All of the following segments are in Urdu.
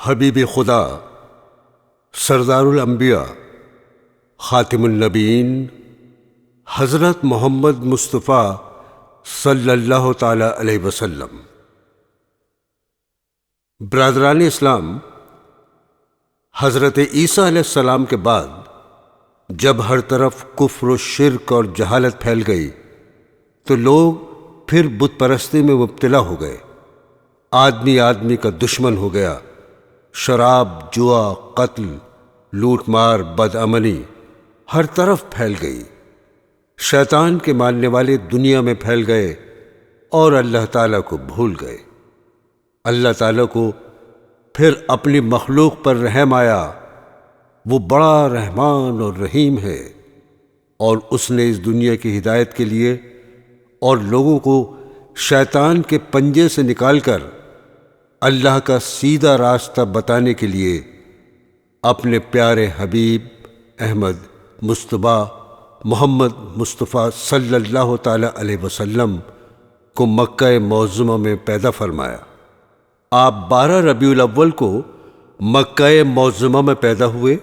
حبیب خدا، سردار الانبیاء، خاتم النبیین، حضرت محمد مصطفیٰ صلی اللہ تعالی علیہ وسلم۔ برادران اسلام، حضرت عیسیٰ علیہ السلام کے بعد جب ہر طرف کفر و شرک اور جہالت پھیل گئی تو لوگ پھر بت پرستی میں مبتلا ہو گئے۔ آدمی آدمی کا دشمن ہو گیا۔ شراب، جوا، قتل، لوٹ مار، بدعملی ہر طرف پھیل گئی۔ شیطان کے ماننے والے دنیا میں پھیل گئے اور اللہ تعالیٰ کو بھول گئے۔ اللہ تعالیٰ کو پھر اپنی مخلوق پر رحم آیا۔ وہ بڑا رحمان اور رحیم ہے، اور اس نے اس دنیا کی ہدایت کے لیے اور لوگوں کو شیطان کے پنجے سے نکال کر اللہ کا سیدھا راستہ بتانے کے لیے اپنے پیارے حبیب احمد مصطفیٰ محمد مصطفیٰ صلی اللہ تعالی علیہ وسلم کو مکہ معظمہ میں پیدا فرمایا۔ آپ 12 ربیع الاول کو مکہ معظمہ میں پیدا ہوئے۔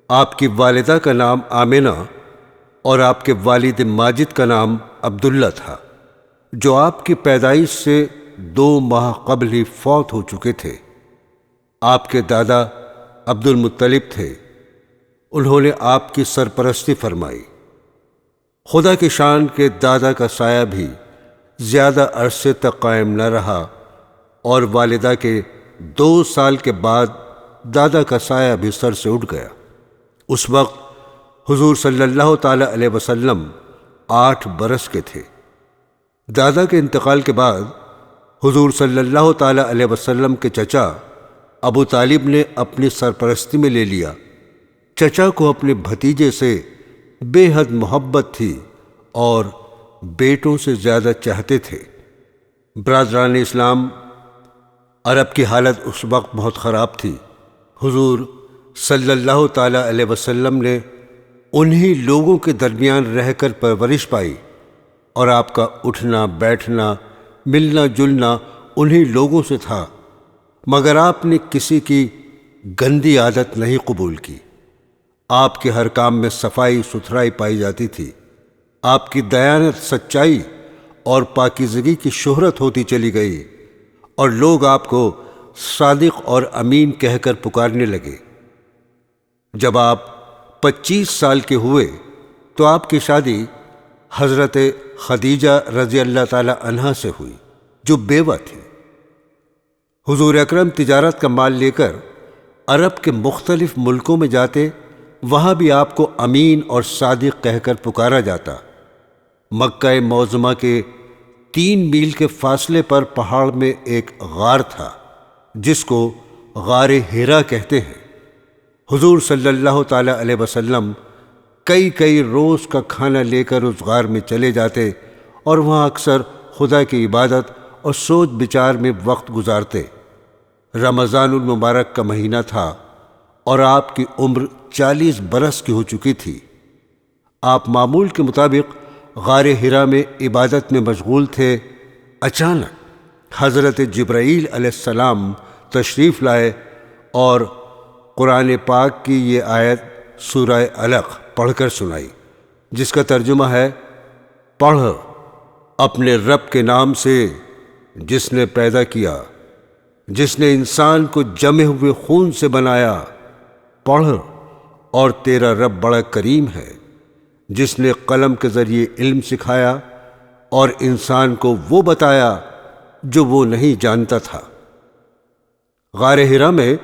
آپ کی والدہ کا نام آمنہ اور آپ کے والد ماجد کا نام عبداللہ تھا، جو آپ کی پیدائش سے 2 ماہ قبل ہی فوت ہو چکے تھے۔ آپ کے دادا عبد المطلب تھے۔ انہوں نے آپ کی سرپرستی فرمائی۔ خدا کی شان کے دادا کا سایہ بھی زیادہ عرصے تک قائم نہ رہا، اور والدہ کے 2 سال کے بعد دادا کا سایہ بھی سر سے اٹھ گیا۔ اس وقت حضور صلی اللہ تعالی علیہ وسلم 8 برس کے تھے۔ دادا کے انتقال کے بعد حضور صلی اللہ تعالی علیہ وسلم کے چچا ابو طالب نے اپنی سرپرستی میں لے لیا۔ چچا کو اپنے بھتیجے سے بے حد محبت تھی اور بیٹوں سے زیادہ چاہتے تھے۔ برادران اسلام، عرب کی حالت اس وقت بہت خراب تھی۔ حضور صلی اللہ تعالی علیہ وسلم نے انہی لوگوں کے درمیان رہ کر پرورش پائی، اور آپ کا اٹھنا بیٹھنا ملنا جلنا انہی لوگوں سے تھا، مگر آپ نے کسی کی گندی عادت نہیں قبول کی۔ آپ کے ہر کام میں صفائی ستھرائی پائی جاتی تھی۔ آپ کی دیانت، سچائی اور پاکیزگی کی شہرت ہوتی چلی گئی، اور لوگ آپ کو صادق اور امین کہہ کر پکارنے لگے۔ جب آپ 25 سال کے ہوئے تو آپ کی شادی حضرت خدیجہ رضی اللہ تعالی عنہا سے ہوئی، جو بیوہ تھی۔ حضور اکرم تجارت کا مال لے کر عرب کے مختلف ملکوں میں جاتے، وہاں بھی آپ کو امین اور صادق کہہ کر پکارا جاتا۔ مکہ معظمہ کے 3 میل کے فاصلے پر پہاڑ میں ایک غار تھا، جس کو غار حرا کہتے ہیں۔ حضور صلی اللہ تعالی علیہ وسلم کئی روز کا کھانا لے کر اس غار میں چلے جاتے، اور وہاں اکثر خدا کی عبادت اور سوچ بچار میں وقت گزارتے۔ رمضان المبارک کا مہینہ تھا، اور آپ کی عمر 40 برس کی ہو چکی تھی۔ آپ معمول کے مطابق غار حرا میں عبادت میں مشغول تھے۔ اچانک حضرت جبرائیل علیہ السلام تشریف لائے اور قرآن پاک کی یہ آیت سورہ علق پڑھ کر سنائی، جس کا ترجمہ ہے: پڑھ اپنے رب کے نام سے جس نے پیدا کیا، جس نے انسان کو جمے ہوئے خون سے بنایا۔ پڑھ، اور تیرا رب بڑا کریم ہے، جس نے قلم کے ذریعے علم سکھایا اور انسان کو وہ بتایا جو وہ نہیں جانتا تھا۔ غار حرا میں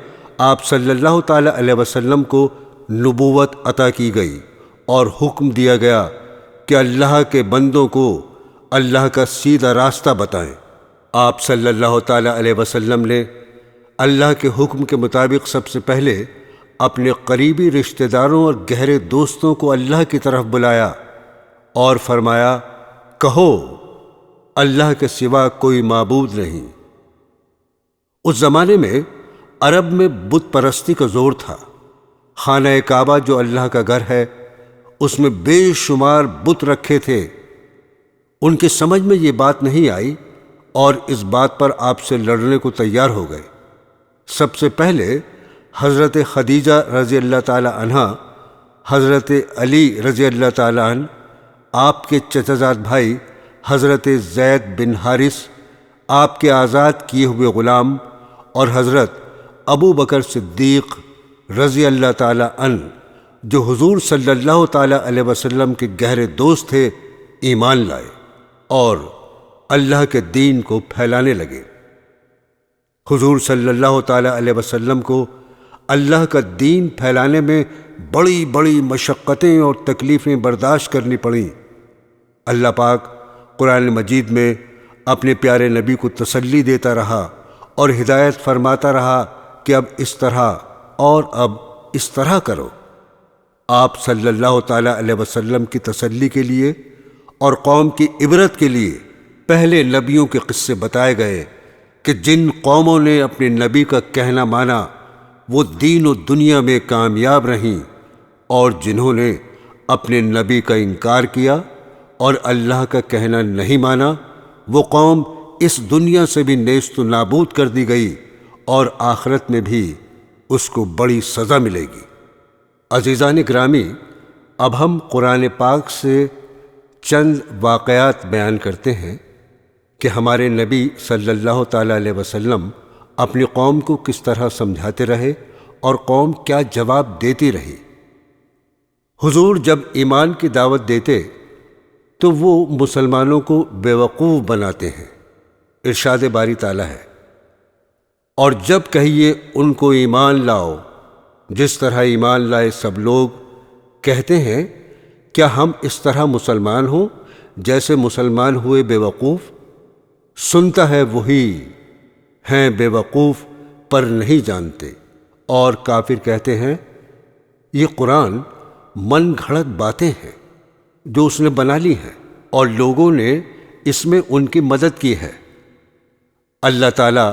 آپ صلی اللہ تعالی علیہ وسلم کو نبوت عطا کی گئی، اور حکم دیا گیا کہ اللہ کے بندوں کو اللہ کا سیدھا راستہ بتائیں۔ آپ صلی اللہ تعالی علیہ وسلم نے اللہ کے حکم کے مطابق سب سے پہلے اپنے قریبی رشتہ داروں اور گہرے دوستوں کو اللہ کی طرف بلایا اور فرمایا: کہو اللہ کے سوا کوئی معبود نہیں۔ اس زمانے میں عرب میں بت پرستی کا زور تھا۔ خانہ کعبہ جو اللہ کا گھر ہے، اس میں بے شمار بت رکھے تھے۔ ان کی سمجھ میں یہ بات نہیں آئی، اور اس بات پر آپ سے لڑنے کو تیار ہو گئے۔ سب سے پہلے حضرت خدیجہ رضی اللہ تعالی عنہا، حضرت علی رضی اللہ تعالی عنہ، آپ کے چچا زاد بھائی حضرت زید بن حارث، آپ کے آزاد کیے ہوئے غلام، اور حضرت ابو بکر صدیق رضی اللہ تعالی عنہ جو حضور صلی اللہ تعالی علیہ وسلم کے گہرے دوست تھے، ایمان لائے اور اللہ کے دین کو پھیلانے لگے۔ حضور صلی اللہ تعالی علیہ وسلم کو اللہ کا دین پھیلانے میں بڑی بڑی مشقتیں اور تکلیفیں برداشت کرنی پڑیں۔ اللہ پاک قرآن مجید میں اپنے پیارے نبی کو تسلی دیتا رہا اور ہدایت فرماتا رہا کہ اب اس طرح اور اب اس طرح کرو۔ آپ صلی اللہ تعالی علیہ وسلم کی تسلی کے لیے اور قوم کی عبرت کے لیے پہلے نبیوں کے قصے بتائے گئے کہ جن قوموں نے اپنے نبی کا کہنا مانا وہ دین و دنیا میں کامیاب رہیں، اور جنہوں نے اپنے نبی کا انکار کیا اور اللہ کا کہنا نہیں مانا، وہ قوم اس دنیا سے بھی نیست و نابود کر دی گئی اور آخرت میں بھی اس کو بڑی سزا ملے گی۔ عزیزان گرامی، اب ہم قرآن پاک سے چند واقعات بیان کرتے ہیں کہ ہمارے نبی صلی اللہ تعالی علیہ وسلم اپنی قوم کو کس طرح سمجھاتے رہے اور قوم کیا جواب دیتی رہی۔ حضور جب ایمان کی دعوت دیتے تو وہ مسلمانوں کو بیوقوف بناتے ہیں، ارشاد باری تعالیٰ ہے، اور جب کہیے ان کو ایمان لاؤ جس طرح ایمان لائے سب لوگ، کہتے ہیں کیا ہم اس طرح مسلمان ہوں جیسے مسلمان ہوئے بیوقوف؟ سنتا ہے وہی، ہیں بیوقوف پر نہیں جانتے۔ اور کافر کہتے ہیں یہ قرآن من گھڑت باتیں ہیں جو اس نے بنا لی ہیں اور لوگوں نے اس میں ان کی مدد کی ہے۔ اللہ تعالیٰ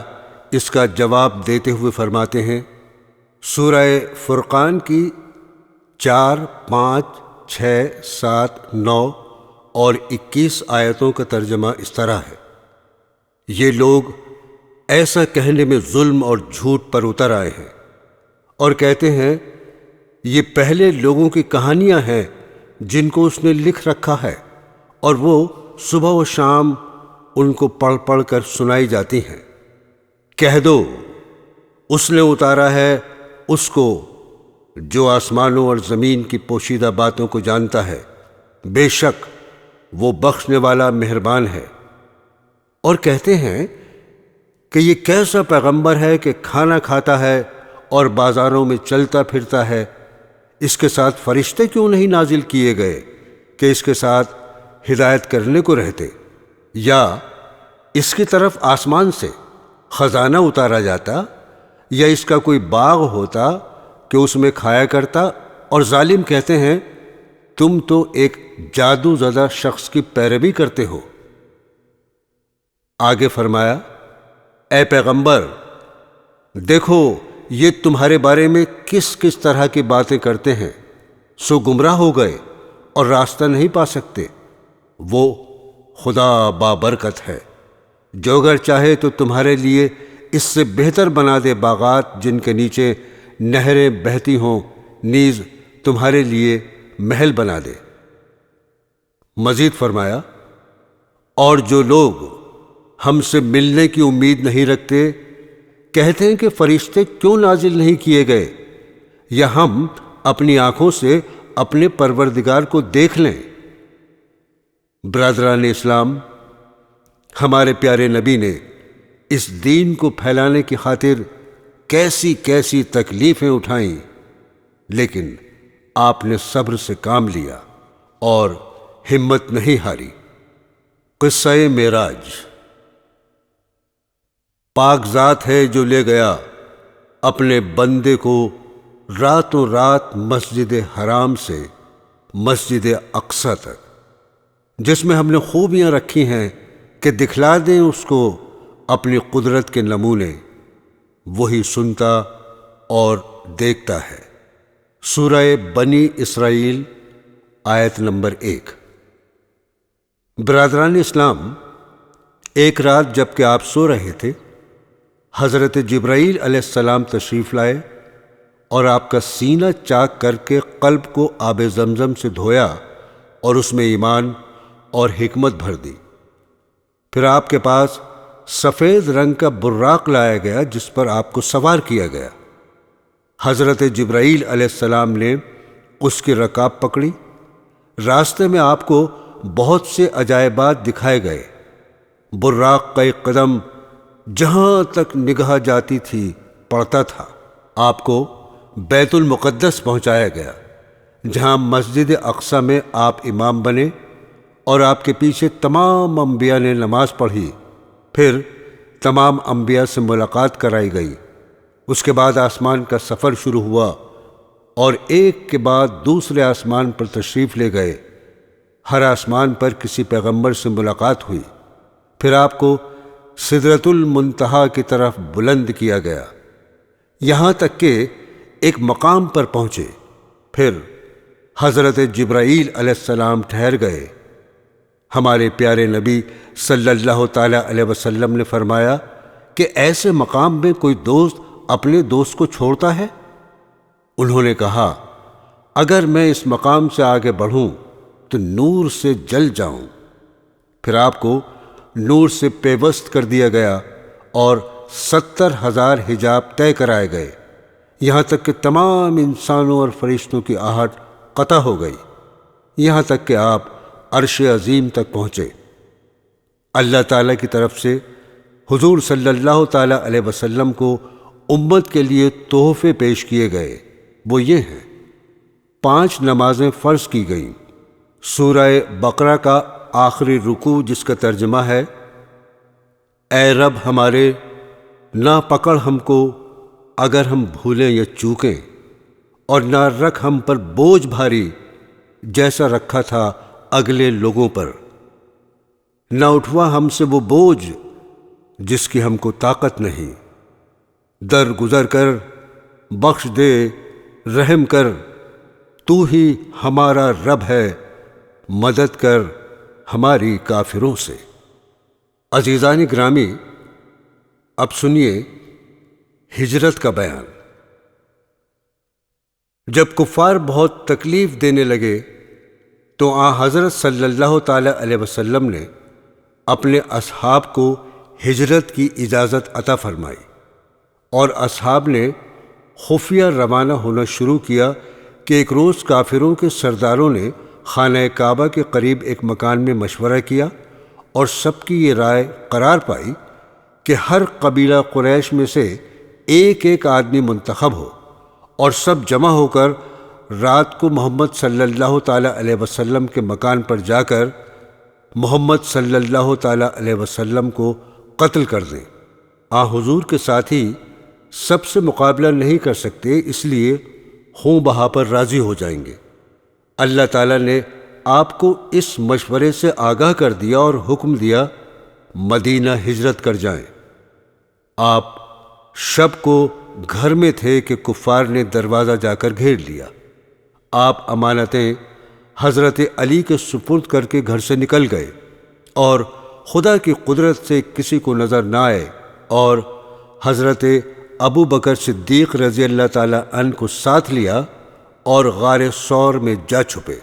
اس کا جواب دیتے ہوئے فرماتے ہیں، سورہ فرقان کی 4، 5، 6، 7، 9 اور 21 آیتوں کا ترجمہ اس طرح ہے، یہ لوگ ایسا کہنے میں ظلم اور جھوٹ پر اتر آئے ہیں اور کہتے ہیں یہ پہلے لوگوں کی کہانیاں ہیں جن کو اس نے لکھ رکھا ہے، اور وہ صبح و شام ان کو پڑھ پڑھ کر سنائی جاتی ہیں۔ کہہ دو اس نے اتارا ہے اس کو جو آسمانوں اور زمین کی پوشیدہ باتوں کو جانتا ہے، بے شک وہ بخشنے والا مہربان ہے۔ اور کہتے ہیں کہ یہ کیسا پیغمبر ہے کہ کھانا کھاتا ہے اور بازاروں میں چلتا پھرتا ہے، اس کے ساتھ فرشتے کیوں نہیں نازل کیے گئے کہ اس کے ساتھ ہدایت کرنے کو رہتے؟ یا اس کی طرف آسمان سے خزانہ اتارا جاتا، یا اس کا کوئی باغ ہوتا کہ اس میں کھایا کرتا؟ اور ظالم کہتے ہیں تم تو ایک جادو زدہ شخص کی پیروی کرتے ہو۔ آگے فرمایا، اے پیغمبر دیکھو یہ تمہارے بارے میں کس کس طرح کی باتیں کرتے ہیں، سو گمراہ ہو گئے اور راستہ نہیں پا سکتے۔ وہ خدا بابرکت ہے جو اگر چاہے تو تمہارے لیے اس سے بہتر بنا دے باغات جن کے نیچے نہریں بہتی ہوں، نیز تمہارے لیے محل بنا دے۔ مزید فرمایا، اور جو لوگ ہم سے ملنے کی امید نہیں رکھتے کہتے ہیں کہ فرشتے کیوں نازل نہیں کیے گئے، یا ہم اپنی آنکھوں سے اپنے پروردگار کو دیکھ لیں۔ برادران اسلام، ہمارے پیارے نبی نے اس دین کو پھیلانے کی خاطر کیسی کیسی تکلیفیں اٹھائیں، لیکن آپ نے صبر سے کام لیا اور ہمت نہیں ہاری۔ قصہ معراج۔ پاک ذات ہے جو لے گیا اپنے بندے کو راتوں رات مسجد حرام سے مسجد اقصی تک، جس میں ہم نے خوبیاں رکھی ہیں کہ دکھلا دیں اس کو اپنی قدرت کے نمونے، وہی سنتا اور دیکھتا ہے۔ سورہ بنی اسرائیل آیت نمبر 1۔ برادران اسلام، ایک رات جب کہ آپ سو رہے تھے حضرت جبرائیل علیہ السلام تشریف لائے اور آپ کا سینہ چاک کر کے قلب کو آب زمزم سے دھویا اور اس میں ایمان اور حکمت بھر دی۔ پھر آپ کے پاس سفید رنگ کا براق لایا گیا جس پر آپ کو سوار کیا گیا۔ حضرت جبرائیل علیہ السلام نے اس کی رکاب پکڑی۔ راستے میں آپ کو بہت سے عجائبات دکھائے گئے۔ براق کا ایک قدم جہاں تک نگاہ جاتی تھی پڑتا تھا۔ آپ کو بیت المقدس پہنچایا گیا جہاں مسجد اقصی میں آپ امام بنے اور آپ کے پیچھے تمام انبیاء نے نماز پڑھی۔ پھر تمام انبیاء سے ملاقات کرائی گئی۔ اس کے بعد آسمان کا سفر شروع ہوا اور ایک کے بعد دوسرے آسمان پر تشریف لے گئے۔ ہر آسمان پر کسی پیغمبر سے ملاقات ہوئی۔ پھر آپ کو سدرۃ المنتہا کی طرف بلند کیا گیا یہاں تک کہ ایک مقام پر پہنچے۔ پھر حضرت جبرائیل علیہ السلام ٹھہر گئے۔ ہمارے پیارے نبی صلی اللہ تعالی علیہ وسلم نے فرمایا کہ ایسے مقام میں کوئی دوست اپنے دوست کو چھوڑتا ہے؟ انہوں نے کہا، اگر میں اس مقام سے آگے بڑھوں تو نور سے جل جاؤں۔ پھر آپ کو نور سے پیوست کر دیا گیا اور 70,000 حجاب طے کرائے گئے، یہاں تک کہ تمام انسانوں اور فرشتوں کی آہٹ قطع ہو گئی، یہاں تک کہ آپ عرش عظیم تک پہنچے۔ اللہ تعالیٰ کی طرف سے حضور صلی اللہ تعالیٰ علیہ وسلم کو امت کے لیے تحفے پیش کیے گئے۔ وہ یہ ہیں: 5 نمازیں فرض کی گئیں، سورہ بقرہ کا آخری رکوع جس کا ترجمہ ہے، اے رب ہمارے، نہ پکڑ ہم کو اگر ہم بھولیں یا چوکیں، اور نہ رکھ ہم پر بوجھ بھاری جیسا رکھا تھا اگلے لوگوں پر، نہ اٹھوا ہم سے وہ بوجھ جس کی ہم کو طاقت نہیں، در گزر کر بخش دے، رحم کر، تو ہی ہمارا رب ہے، مدد کر ہماری کافروں سے۔ عزیزان گرامی، اب سنیے ہجرت کا بیان۔ جب کفار بہت تکلیف دینے لگے تو حضرت صلی اللہ تعالی علیہ وسلم نے اپنے اصحاب کو ہجرت کی اجازت عطا فرمائی، اور اصحاب نے خفیہ روانہ ہونا شروع کیا کہ ایک روز کافروں کے سرداروں نے خانہ کعبہ کے قریب ایک مکان میں مشورہ کیا اور سب کی یہ رائے قرار پائی کہ ہر قبیلہ قریش میں سے ایک ایک آدمی منتخب ہو اور سب جمع ہو کر رات کو محمد صلی اللہ تعالیٰ علیہ وسلم کے مکان پر جا کر محمد صلی اللہ تعالیٰ علیہ وسلم کو قتل کر دیں۔ حضور کے ساتھی سب سے مقابلہ نہیں کر سکتے، اس لیے خوں بہا پر راضی ہو جائیں گے۔ اللہ تعالیٰ نے آپ کو اس مشورے سے آگاہ کر دیا اور حکم دیا مدینہ ہجرت کر جائیں۔ آپ شب کو گھر میں تھے کہ کفار نے دروازہ جا کر گھیر لیا۔ آپ امانتیں حضرت علی کے سپرد کر کے گھر سے نکل گئے اور خدا کی قدرت سے کسی کو نظر نہ آئے، اور حضرت ابو بکر صدیق رضی اللہ تعالیٰ عنہ کو ساتھ لیا اور غار ثور میں جا چھپے۔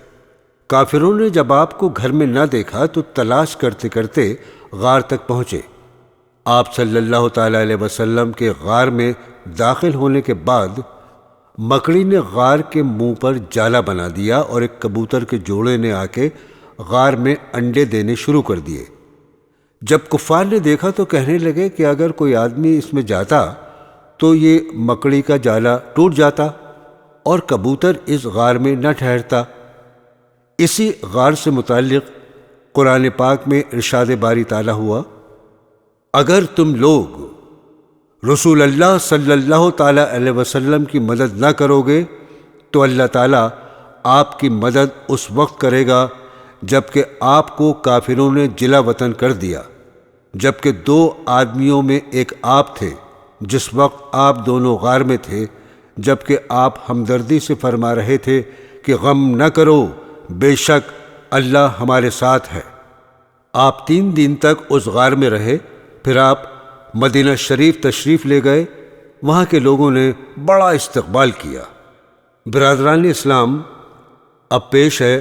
کافروں نے جب آپ کو گھر میں نہ دیکھا تو تلاش کرتے کرتے غار تک پہنچے۔ آپ صلی اللہ تعالیٰ علیہ وسلم کے غار میں داخل ہونے کے بعد مکڑی نے غار کے منہ پر جالا بنا دیا اور ایک کبوتر کے جوڑے نے آ کے غار میں انڈے دینے شروع کر دیے۔ جب کفار نے دیکھا تو کہنے لگے کہ اگر کوئی آدمی اس میں جاتا تو یہ مکڑی کا جالا ٹوٹ جاتا اور کبوتر اس غار میں نہ ٹھہرتا۔ اسی غار سے متعلق قرآن پاک میں ارشاد باری تعالیٰ ہوا، اگر تم لوگ رسول اللہ صلی اللہ تعالیٰ علیہ وسلم کی مدد نہ کرو گے تو اللہ تعالیٰ آپ کی مدد اس وقت کرے گا جب کہ آپ کو کافروں نے جلا وطن کر دیا، جبکہ 2 آدمیوں میں ایک آپ تھے جس وقت آپ دونوں غار میں تھے، جبکہ آپ ہمدردی سے فرما رہے تھے کہ غم نہ کرو، بے شک اللہ ہمارے ساتھ ہے۔ آپ 3 دن تک اس غار میں رہے، پھر آپ مدینہ شریف تشریف لے گئے، وہاں کے لوگوں نے بڑا استقبال کیا۔ برادران اسلام، اب پیش ہے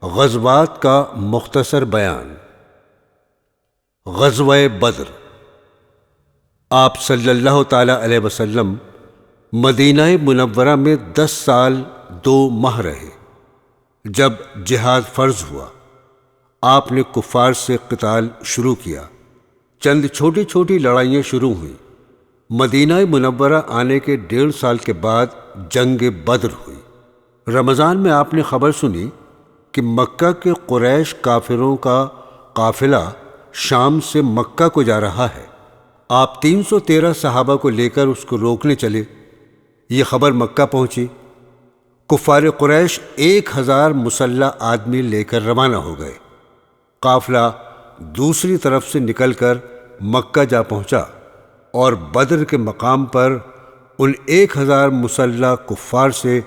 غزوات کا مختصر بیان۔ غزوہ بدر۔ آپ صلی اللہ تعالی علیہ وسلم مدینہ منورہ میں 10 سال 2 ماہ رہے۔ جب جہاد فرض ہوا، آپ نے کفار سے قتال شروع کیا۔ چند چھوٹی چھوٹی لڑائیاں شروع ہوئیں۔ مدینہ منورہ آنے کے 1.5 سال کے بعد جنگ بدر ہوئی۔ رمضان میں آپ نے خبر سنی کہ مکہ کے قریش کافروں کا قافلہ شام سے مکہ کو جا رہا ہے۔ آپ 313 صحابہ کو لے کر اس کو روکنے چلے۔ یہ خبر مکہ پہنچی۔ کفار قریش 1000 مسلح آدمی لے کر روانہ ہو گئے۔ قافلہ دوسری طرف سے نکل کر مکہ جا پہنچا اور بدر کے مقام پر ان 1000 مسلح کفار سے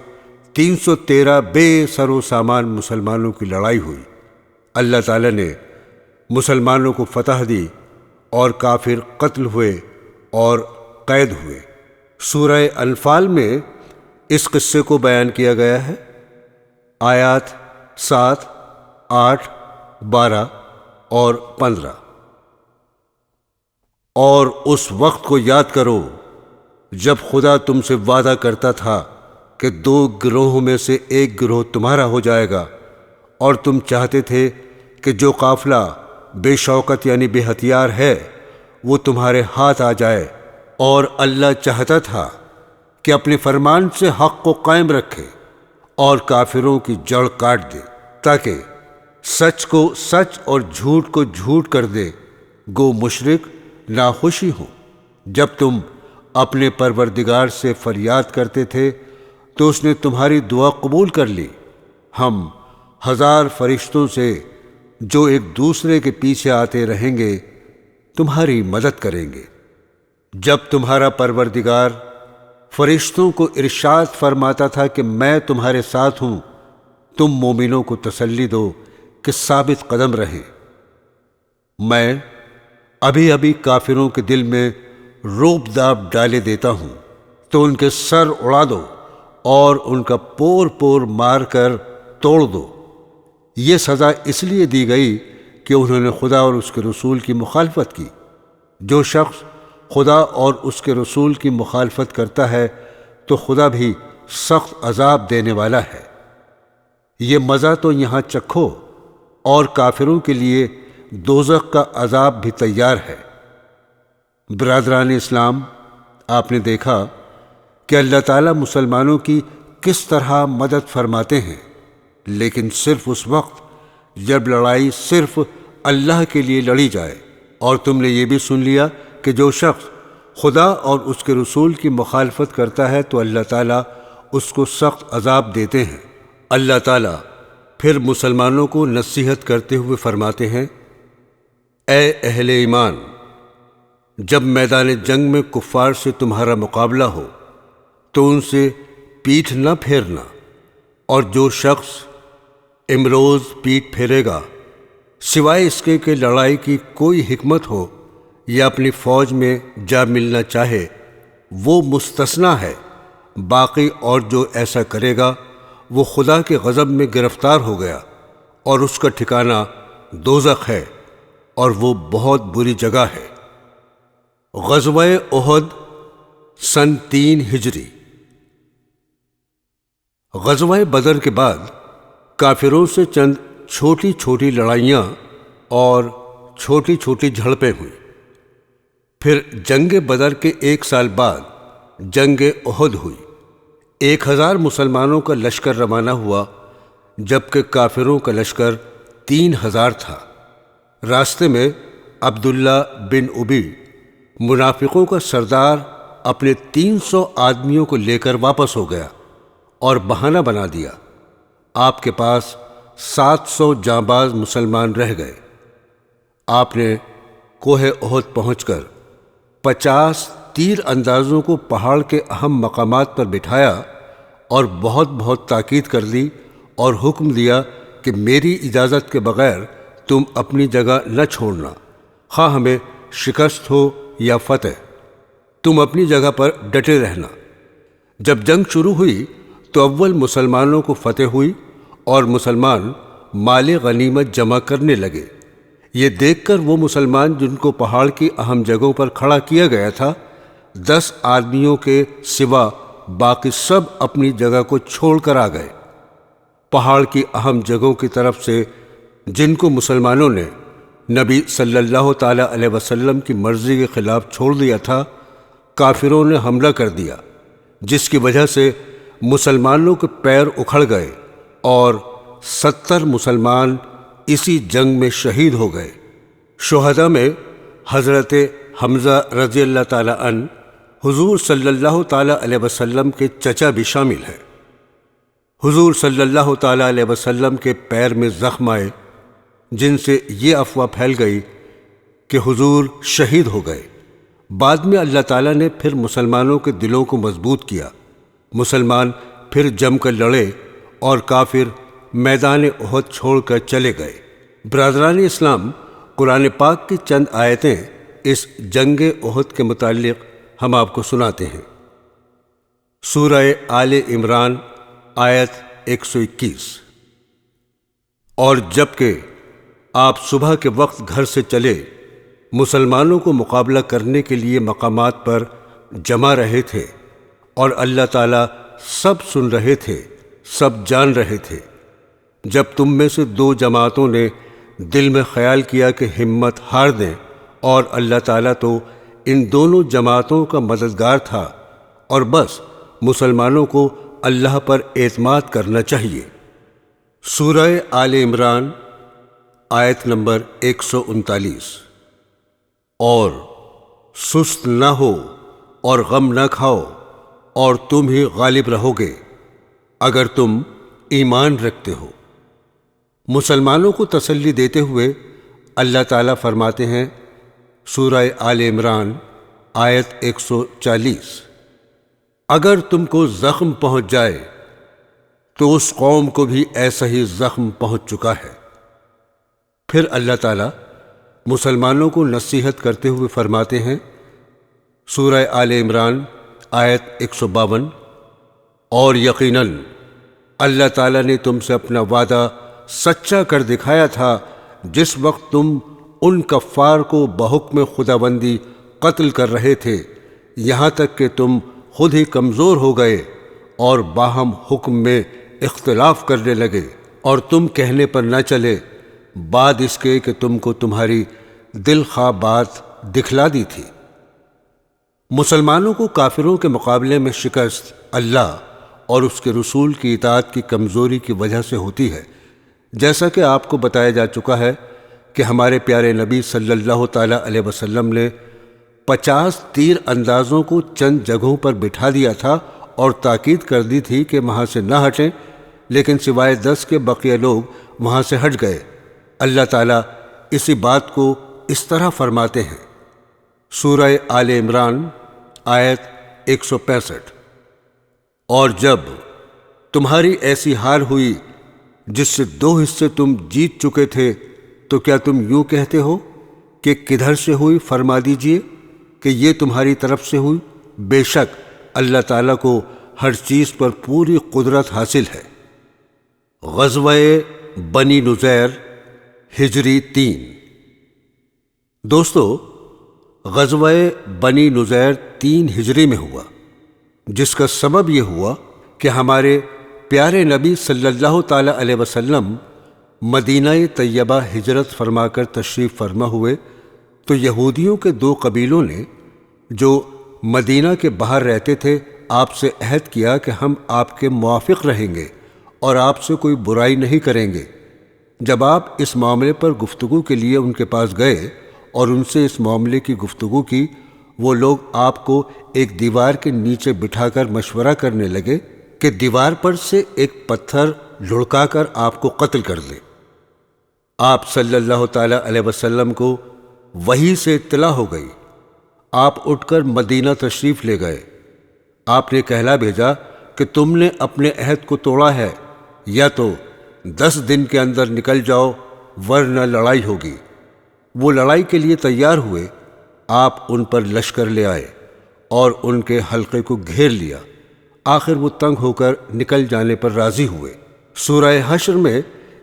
313 بے سر و سامان مسلمانوں کی لڑائی ہوئی۔ اللہ تعالی نے مسلمانوں کو فتح دی اور کافر قتل ہوئے اور قید ہوئے۔ سورہ انفال میں اس قصے کو بیان کیا گیا ہے۔ آیات 7، 8، 12 اور 15۔ اور اس وقت کو یاد کرو جب خدا تم سے وعدہ کرتا تھا کہ 2 گروہوں میں سے ایک گروہ تمہارا ہو جائے گا، اور تم چاہتے تھے کہ جو قافلہ بے شوکت یعنی بے ہتھیار ہے وہ تمہارے ہاتھ آ جائے، اور اللہ چاہتا تھا کہ اپنے فرمان سے حق کو قائم رکھے اور کافروں کی جڑ کاٹ دے، تاکہ سچ کو سچ اور جھوٹ کو جھوٹ کر دے، گو مشرک ناخوشی ہو۔ جب تم اپنے پروردگار سے فریاد کرتے تھے تو اس نے تمہاری دعا قبول کر لی۔ ہم 1000 فرشتوں سے جو ایک دوسرے کے پیچھے آتے رہیں گے تمہاری مدد کریں گے۔ جب تمہارا پروردگار فرشتوں کو ارشاد فرماتا تھا کہ میں تمہارے ساتھ ہوں، تم مومنوں کو تسلی دو کہ ثابت قدم رہیں۔ میں ابھی ابھی کافروں کے دل میں رعب داب ڈالے دیتا ہوں تو ان کے سر اڑا دو اور ان کا پور پور مار کر توڑ دو۔ یہ سزا اس لیے دی گئی کہ انہوں نے خدا اور اس کے رسول کی مخالفت کی۔ جو شخص خدا اور اس کے رسول کی مخالفت کرتا ہے تو خدا بھی سخت عذاب دینے والا ہے۔ یہ مزہ تو یہاں چکھو، اور کافروں کے لیے دوزخ کا عذاب بھی تیار ہے۔ برادران اسلام، آپ نے دیکھا کہ اللہ تعالیٰ مسلمانوں کی کس طرح مدد فرماتے ہیں، لیکن صرف اس وقت جب لڑائی صرف اللہ کے لیے لڑی جائے۔ اور تم نے یہ بھی سن لیا کہ جو شخص خدا اور اس کے رسول کی مخالفت کرتا ہے تو اللہ تعالیٰ اس کو سخت عذاب دیتے ہیں۔ اللہ تعالیٰ پھر مسلمانوں کو نصیحت کرتے ہوئے فرماتے ہیں، اے اہل ایمان، جب میدان جنگ میں کفار سے تمہارا مقابلہ ہو تو ان سے پیٹھ نہ پھیرنا، اور جو شخص امروز پیٹھ پھیرے گا سوائے اس کے کہ لڑائی کی کوئی حکمت ہو یا اپنی فوج میں جا ملنا چاہے، وہ مستثنیٰ ہے۔ باقی اور جو ایسا کرے گا وہ خدا کے غضب میں گرفتار ہو گیا، اور اس کا ٹھکانہ دوزخ ہے، اور وہ بہت بری جگہ ہے۔ غزوہ احد سن 3 ہجری۔ غزوہ بدر کے بعد کافروں سے چند چھوٹی چھوٹی لڑائیاں اور چھوٹی چھوٹی جھڑپیں ہوئیں۔ پھر جنگ بدر کے 1 سال بعد جنگ احد ہوئی۔ 1000 مسلمانوں کا لشکر روانہ ہوا، جبکہ کافروں کا لشکر 3000 تھا۔ راستے میں عبداللہ بن ابی، منافقوں کا سردار، اپنے 300 آدمیوں کو لے کر واپس ہو گیا اور بہانہ بنا دیا۔ آپ کے پاس 700 جانباز مسلمان رہ گئے۔ آپ نے کوہ احد پہنچ کر 50 تیر اندازوں کو پہاڑ کے اہم مقامات پر بٹھایا اور بہت بہت تاکید کر دی اور حکم دیا کہ میری اجازت کے بغیر تم اپنی جگہ نہ چھوڑنا، خواہ ہمیں شکست ہو یا فتح، تم اپنی جگہ پر ڈٹے رہنا۔ جب جنگ شروع ہوئی تو اول مسلمانوں کو فتح ہوئی اور مسلمان مال غنیمت جمع کرنے لگے۔ یہ دیکھ کر وہ مسلمان جن کو پہاڑ کی اہم جگہوں پر کھڑا کیا گیا تھا، 10 آدمیوں کے سوا باقی سب اپنی جگہ کو چھوڑ کر آ گئے۔ پہاڑ کی اہم جگہوں کی طرف سے جن کو مسلمانوں نے نبی صلی اللہ تعالی علیہ وسلم کی مرضی کے خلاف چھوڑ دیا تھا، کافروں نے حملہ کر دیا، جس کی وجہ سے مسلمانوں کے پیر اکھڑ گئے اور 70 مسلمان اسی جنگ میں شہید ہو گئے۔ شہداء میں حضرت حمزہ رضی اللہ تعالی عنہ، حضور صلی اللہ تعالی علیہ وسلم کے چچا بھی شامل ہیں۔ حضور صلی اللہ تعالی علیہ وسلم کے پیر میں زخم آئے، جن سے یہ افواہ پھیل گئی کہ حضور شہید ہو گئے۔ بعد میں اللہ تعالیٰ نے پھر مسلمانوں کے دلوں کو مضبوط کیا، مسلمان پھر جم کر لڑے اور کافر میدان احد چھوڑ کر چلے گئے۔ برادران اسلام، قرآن پاک کی چند آیتیں اس جنگ احد کے متعلق ہم آپ کو سناتے ہیں۔ سورہ آل عمران آیت 121۔ اور جبکہ آپ صبح کے وقت گھر سے چلے، مسلمانوں کو مقابلہ کرنے کے لیے مقامات پر جمع رہے تھے، اور اللہ تعالیٰ سب سن رہے تھے، سب جان رہے تھے۔ جب تم میں سے 2 جماعتوں نے دل میں خیال کیا کہ ہمت ہار دیں، اور اللہ تعالیٰ تو ان دونوں جماعتوں کا مددگار تھا، اور بس مسلمانوں کو اللہ پر اعتماد کرنا چاہیے۔ سورہ آل عمران آیت نمبر 139۔ اور سست نہ ہو اور غم نہ کھاؤ، اور تم ہی غالب رہو گے اگر تم ایمان رکھتے ہو۔ مسلمانوں کو تسلی دیتے ہوئے اللہ تعالیٰ فرماتے ہیں، سورہ آل عمران آیت 140، اگر تم کو زخم پہنچ جائے تو اس قوم کو بھی ایسا ہی زخم پہنچ چکا ہے۔ پھر اللہ تعالیٰ مسلمانوں کو نصیحت کرتے ہوئے فرماتے ہیں، سورہ آل عمران آیت 152، اور یقیناً اللہ تعالیٰ نے تم سے اپنا وعدہ سچا کر دکھایا تھا جس وقت تم ان کفار کو بحکم خداوندی قتل کر رہے تھے، یہاں تک کہ تم خود ہی کمزور ہو گئے اور باہم حکم میں اختلاف کرنے لگے، اور تم کہنے پر نہ چلے بعد اس کے کہ تم کو تمہاری دل خواہ بات دکھلا دی تھی۔ مسلمانوں کو کافروں کے مقابلے میں شکست اللہ اور اس کے رسول کی اطاعت کی کمزوری کی وجہ سے ہوتی ہے، جیسا کہ آپ کو بتایا جا چکا ہے کہ ہمارے پیارے نبی صلی اللہ تعالی علیہ وسلم نے 50 تیر اندازوں کو چند جگہوں پر بٹھا دیا تھا اور تاکید کر دی تھی کہ وہاں سے نہ ہٹیں، لیکن سوائے 10 کے بقیہ لوگ وہاں سے ہٹ گئے۔ اللہ تعالیٰ اسی بات کو اس طرح فرماتے ہیں، سورہ آل عمران آیت 165، اور جب تمہاری ایسی حال ہوئی جس سے 2 حصے تم جیت چکے تھے تو کیا تم یوں کہتے ہو کہ کدھر سے ہوئی؟ فرما دیجئے کہ یہ تمہاری طرف سے ہوئی۔ بے شک اللہ تعالیٰ کو ہر چیز پر پوری قدرت حاصل ہے۔ غزوہ بنی نذیر ہجری 3۔ دوستو، غزوہ بنی نذیر 3 ہجری میں ہوا، جس کا سبب یہ ہوا کہ ہمارے پیارے نبی صلی اللہ تعالی علیہ وسلم مدینہ طیبہ ہجرت فرما کر تشریف فرما ہوئے تو یہودیوں کے 2 قبیلوں نے جو مدینہ کے باہر رہتے تھے آپ سے عہد کیا کہ ہم آپ کے موافق رہیں گے اور آپ سے کوئی برائی نہیں کریں گے۔ جب آپ اس معاملے پر گفتگو کے لیے ان کے پاس گئے اور ان سے اس معاملے کی گفتگو کی، وہ لوگ آپ کو ایک دیوار کے نیچے بٹھا کر مشورہ کرنے لگے کہ دیوار پر سے ایک پتھر لڑکا کر آپ کو قتل کر دیں۔ آپ صلی اللہ تعالی علیہ وسلم کو وحی سے اطلاع ہو گئی۔ آپ اٹھ کر مدینہ تشریف لے گئے۔ آپ نے کہلا بھیجا کہ تم نے اپنے عہد کو توڑا ہے، یا تو 10 دن کے اندر نکل جاؤ ورنہ لڑائی ہوگی۔ وہ لڑائی کے لیے تیار ہوئے، آپ ان پر لشکر لے آئے اور ان کے حلقے کو گھیر لیا۔ آخر وہ تنگ ہو کر نکل جانے پر راضی ہوئے۔ سورہ حشر میں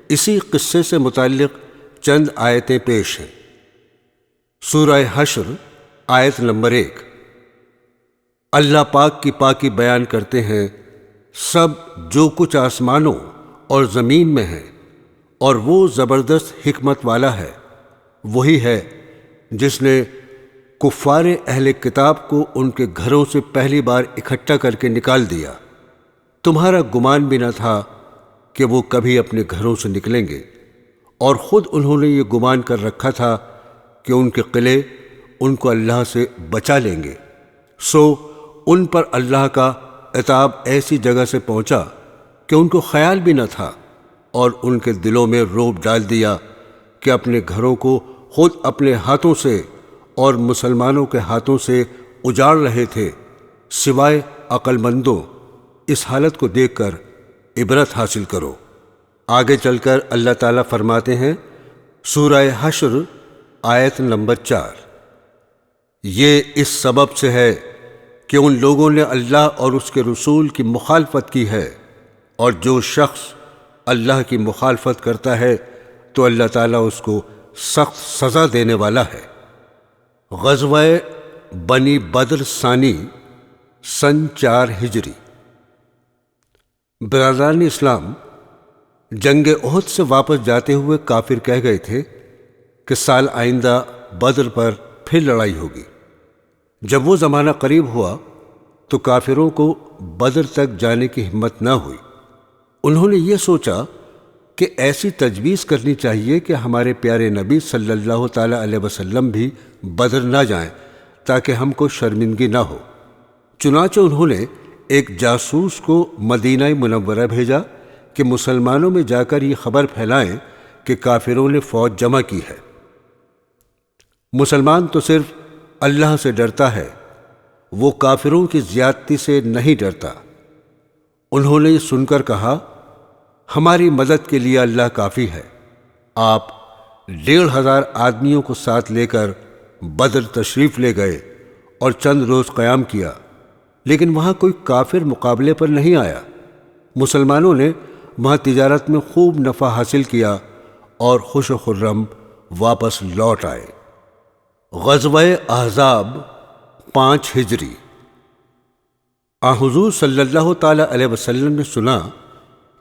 اسی قصے سے متعلق چند آیتیں پیش ہیں۔ سورہ حشر آیت نمبر 1۔ اللہ پاک کی پاکی بیان کرتے ہیں سب جو کچھ آسمانوں اور زمین میں ہے، اور وہ زبردست حکمت والا ہے۔ وہی ہے جس نے کفار اہل کتاب کو ان کے گھروں سے پہلی بار اکٹھا کر کے نکال دیا۔ تمہارا گمان بھی نہ تھا کہ وہ کبھی اپنے گھروں سے نکلیں گے، اور خود انہوں نے یہ گمان کر رکھا تھا کہ ان کے قلعے ان کو اللہ سے بچا لیں گے، سو ان پر اللہ کا عتاب ایسی جگہ سے پہنچا کہ ان کو خیال بھی نہ تھا، اور ان کے دلوں میں رعب ڈال دیا کہ اپنے گھروں کو خود اپنے ہاتھوں سے اور مسلمانوں کے ہاتھوں سے اجاڑ رہے تھے۔ سوائے عقل مندوں اس حالت کو دیکھ کر عبرت حاصل کرو۔ آگے چل کر اللہ تعالیٰ فرماتے ہیں سورہ حشر آیت نمبر 4، یہ اس سبب سے ہے کہ ان لوگوں نے اللہ اور اس کے رسول کی مخالفت کی ہے، اور جو شخص اللہ کی مخالفت کرتا ہے تو اللہ تعالیٰ اس کو سخت سزا دینے والا ہے۔ غزوہ بنی بدر ثانی سن 4 ہجری۔ برادران اسلام، جنگ احد سے واپس جاتے ہوئے کافر کہہ گئے تھے کہ سال آئندہ بدر پر پھر لڑائی ہوگی۔ جب وہ زمانہ قریب ہوا تو کافروں کو بدر تک جانے کی ہمت نہ ہوئی۔ انہوں نے یہ سوچا کہ ایسی تجویز کرنی چاہیے کہ ہمارے پیارے نبی صلی اللہ تعالیٰ علیہ وسلم بھی بدر نہ جائیں تاکہ ہم کو شرمندگی نہ ہو۔ چنانچہ انہوں نے ایک جاسوس کو مدینہ منورہ بھیجا کہ مسلمانوں میں جا کر یہ خبر پھیلائیں کہ کافروں نے فوج جمع کی ہے۔ مسلمان تو صرف اللہ سے ڈرتا ہے، وہ کافروں کی زیادتی سے نہیں ڈرتا۔ انہوں نے یہ سن کر کہا ہماری مدد کے لیے اللہ کافی ہے۔ آپ 1500 آدمیوں کو ساتھ لے کر بدر تشریف لے گئے اور چند روز قیام کیا، لیکن وہاں کوئی کافر مقابلے پر نہیں آیا۔ مسلمانوں نے وہاں تجارت میں خوب نفع حاصل کیا اور خوش و خرم واپس لوٹ آئے۔ غزوہ احزاب 5 ہجری۔ حضور صلی اللہ تعالی علیہ وسلم نے سنا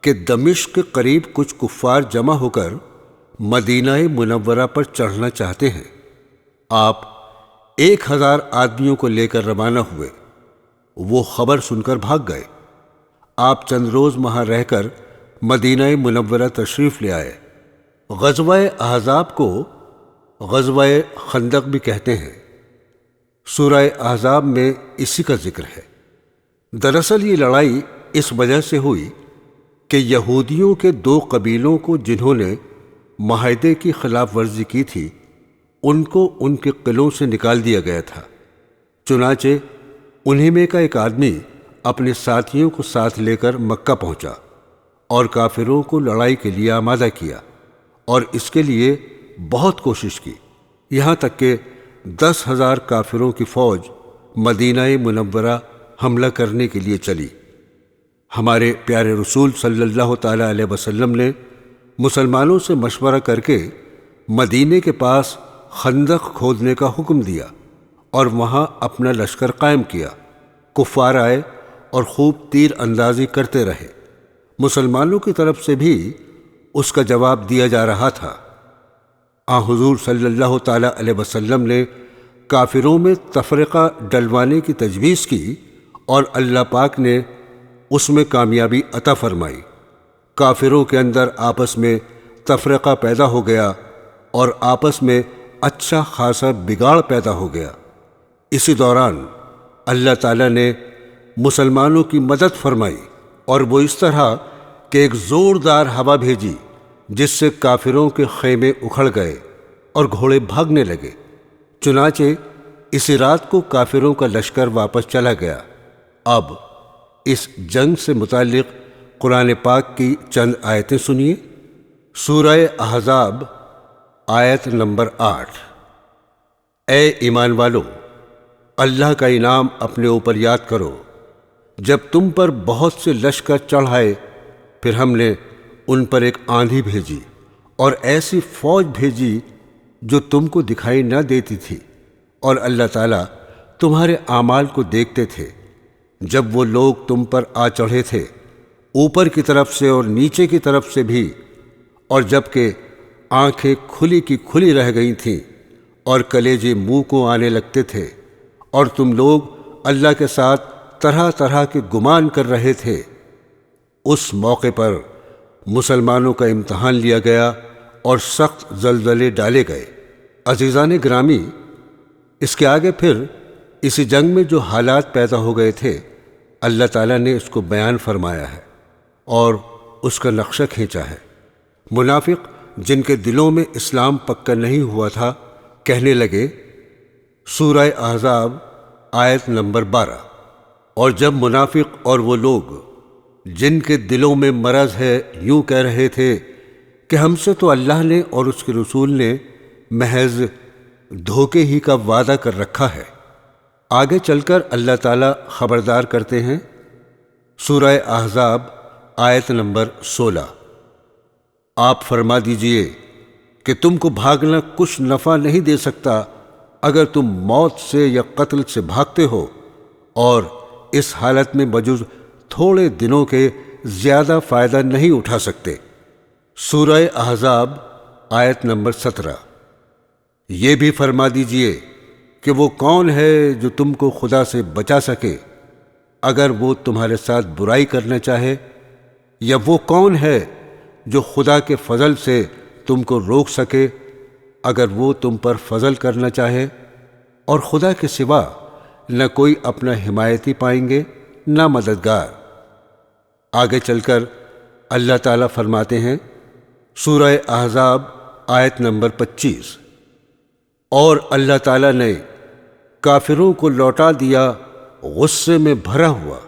کہ دمشق کے قریب کچھ کفار جمع ہو کر مدینہ منورہ پر چڑھنا چاہتے ہیں۔ آپ 1000 آدمیوں کو لے کر روانہ ہوئے۔ وہ خبر سن کر بھاگ گئے۔ آپ چند روز وہاں رہ کر مدینہ منورہ تشریف لے آئے۔ غزوہ احزاب کو غزوہ خندق بھی کہتے ہیں۔ سورہ احزاب میں اسی کا ذکر ہے۔ دراصل یہ لڑائی اس وجہ سے ہوئی کہ یہودیوں کے 2 قبیلوں کو جنہوں نے معاہدے کی خلاف ورزی کی تھی ان کو ان کے قلعوں سے نکال دیا گیا تھا۔ چنانچہ انہی میں کا ایک آدمی اپنے ساتھیوں کو ساتھ لے کر مکہ پہنچا اور کافروں کو لڑائی کے لیے آمادہ کیا، اور اس کے لیے بہت کوشش کی، یہاں تک کہ 10,000 کافروں کی فوج مدینہ منورہ حملہ کرنے کے لیے چلی۔ ہمارے پیارے رسول صلی اللہ تعالیٰ علیہ وسلم نے مسلمانوں سے مشورہ کر کے مدینے کے پاس خندق کھودنے کا حکم دیا اور وہاں اپنا لشکر قائم کیا۔ کفار آئے اور خوب تیر اندازی کرتے رہے۔ مسلمانوں کی طرف سے بھی اس کا جواب دیا جا رہا تھا۔ حضور صلی اللہ تعالیٰ علیہ وسلم نے کافروں میں تفرقہ ڈلوانے کی تجویز کی اور اللہ پاک نے اس میں کامیابی عطا فرمائی۔ کافروں کے اندر آپس میں تفرقہ پیدا ہو گیا اور آپس میں اچھا خاصا بگاڑ پیدا ہو گیا۔ اسی دوران اللہ تعالیٰ نے مسلمانوں کی مدد فرمائی، اور وہ اس طرح کہ ایک زوردار ہوا بھیجی جس سے کافروں کے خیمے اکھڑ گئے اور گھوڑے بھاگنے لگے۔ چنانچہ اسی رات کو کافروں کا لشکر واپس چلا گیا۔ اب اس جنگ سے متعلق قرآن پاک کی چند آیتیں سنیے۔ سورہ احزاب آیت نمبر 8۔ اے ایمان والو، اللہ کا انعام اپنے اوپر یاد کرو جب تم پر بہت سے لشکر چڑھ آئے، پھر ہم نے ان پر ایک آندھی بھیجی اور ایسی فوج بھیجی جو تم کو دکھائی نہ دیتی تھی، اور اللہ تعالیٰ تمہارے اعمال کو دیکھتے تھے۔ جب وہ لوگ تم پر آ چڑھے تھے، اوپر کی طرف سے اور نیچے کی طرف سے بھی، اور جبکہ آنکھیں کھلی کی کھلی رہ گئی تھیں اور کلیجے منہ کو آنے لگتے تھے، اور تم لوگ اللہ کے ساتھ طرح طرح کے گمان کر رہے تھے، اس موقع پر مسلمانوں کا امتحان لیا گیا اور سخت زلزلے ڈالے گئے۔ عزیزان گرامی، اس کے آگے پھر اسی جنگ میں جو حالات پیدا ہو گئے تھے، اللہ تعالیٰ نے اس کو بیان فرمایا ہے اور اس کا نقشہ کھینچا ہے۔ منافق جن کے دلوں میں اسلام پکا نہیں ہوا تھا کہنے لگے، سورہ احزاب آیت نمبر 12، اور جب منافق اور وہ لوگ جن کے دلوں میں مرض ہے یوں کہہ رہے تھے کہ ہم سے تو اللہ نے اور اس کے رسول نے محض دھوکے ہی کا وعدہ کر رکھا ہے۔ آگے چل کر اللہ تعالیٰ خبردار کرتے ہیں، سورہ احزاب آیت نمبر 16، آپ فرما دیجئے کہ تم کو بھاگنا کچھ نفع نہیں دے سکتا اگر تم موت سے یا قتل سے بھاگتے ہو، اور اس حالت میں بجز تھوڑے دنوں کے زیادہ فائدہ نہیں اٹھا سکتے۔ سورہ احزاب آیت نمبر 17، یہ بھی فرما دیجئے کہ وہ کون ہے جو تم کو خدا سے بچا سکے اگر وہ تمہارے ساتھ برائی کرنا چاہے، یا وہ کون ہے جو خدا کے فضل سے تم کو روک سکے اگر وہ تم پر فضل کرنا چاہے، اور خدا کے سوا نہ کوئی اپنا حمایتی پائیں گے نہ مددگار۔ آگے چل کر اللہ تعالیٰ فرماتے ہیں، سورہ احزاب آیت نمبر 25، اور اللہ تعالیٰ نے کافروں کو لوٹا دیا غصے میں بھرا ہوا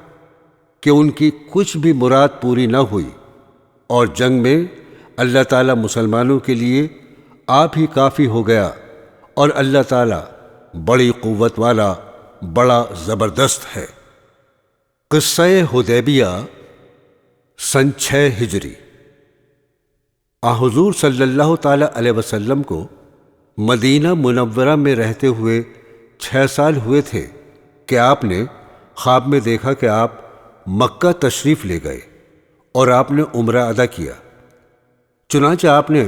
کہ ان کی کچھ بھی مراد پوری نہ ہوئی، اور جنگ میں اللہ تعالیٰ مسلمانوں کے لیے آپ ہی کافی ہو گیا، اور اللہ تعالیٰ بڑی قوت والا، بڑا زبردست ہے۔ قصہ حدیبیہ سن 6 ہجری۔ حضور صلی اللہ تعالیٰ علیہ وسلم کو مدینہ منورہ میں رہتے ہوئے 6 سال ہوئے تھے کہ آپ نے خواب میں دیکھا کہ آپ مکہ تشریف لے گئے اور آپ نے عمرہ ادا کیا۔ چنانچہ آپ نے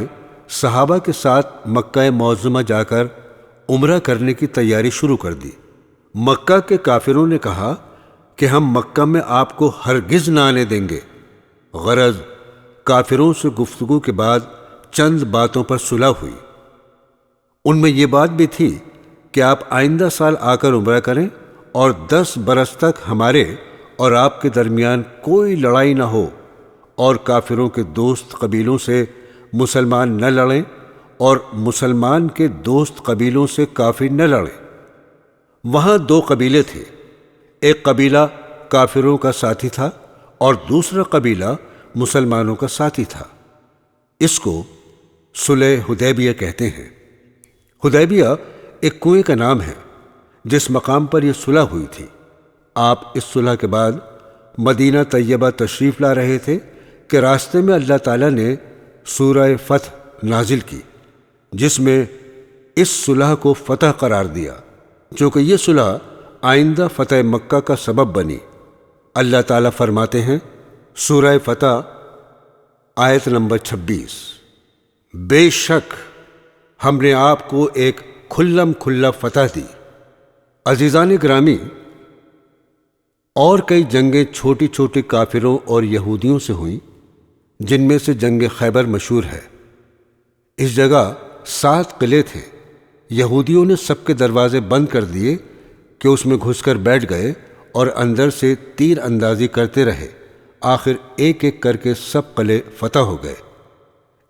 صحابہ کے ساتھ مکہ معظمہ جا کر عمرہ کرنے کی تیاری شروع کر دی۔ مکہ کے کافروں نے کہا کہ ہم مکہ میں آپ کو ہرگز نہ آنے دیں گے۔ غرض کافروں سے گفتگو کے بعد چند باتوں پر صلح ہوئی۔ ان میں یہ بات بھی تھی کہ آپ آئندہ سال آ کر عمرہ کریں اور 10 برس تک ہمارے اور آپ کے درمیان کوئی لڑائی نہ ہو، اور کافروں کے دوست قبیلوں سے مسلمان نہ لڑیں اور مسلمان کے دوست قبیلوں سے کافر نہ لڑیں۔ وہاں 2 قبیلے تھے، ایک قبیلہ کافروں کا ساتھی تھا اور دوسرا قبیلہ مسلمانوں کا ساتھی تھا۔ اس کو صلح حدیبیہ کہتے ہیں۔ حدیبیہ ایک کنویں کا نام ہے جس مقام پر یہ صلح ہوئی تھی۔ آپ اس صلح کے بعد مدینہ طیبہ تشریف لا رہے تھے کہ راستے میں اللہ تعالیٰ نے سورہ فتح نازل کی، جس میں اس صلح کو فتح قرار دیا، چونکہ یہ صلح آئندہ فتح مکہ کا سبب بنی۔ اللہ تعالیٰ فرماتے ہیں، سورہ فتح آیت نمبر 26، بے شک ہم نے آپ کو ایک کھلم کھلا فتح دی۔ عزیزان گرامی، اور کئی جنگیں چھوٹی چھوٹی کافروں اور یہودیوں سے ہوئیں، جن میں سے جنگ خیبر مشہور ہے۔ اس جگہ 7 قلعے تھے۔ یہودیوں نے سب کے دروازے بند کر دیے کہ اس میں گھس کر بیٹھ گئے اور اندر سے تیر اندازی کرتے رہے۔ آخر ایک ایک کر کے سب قلعے فتح ہو گئے۔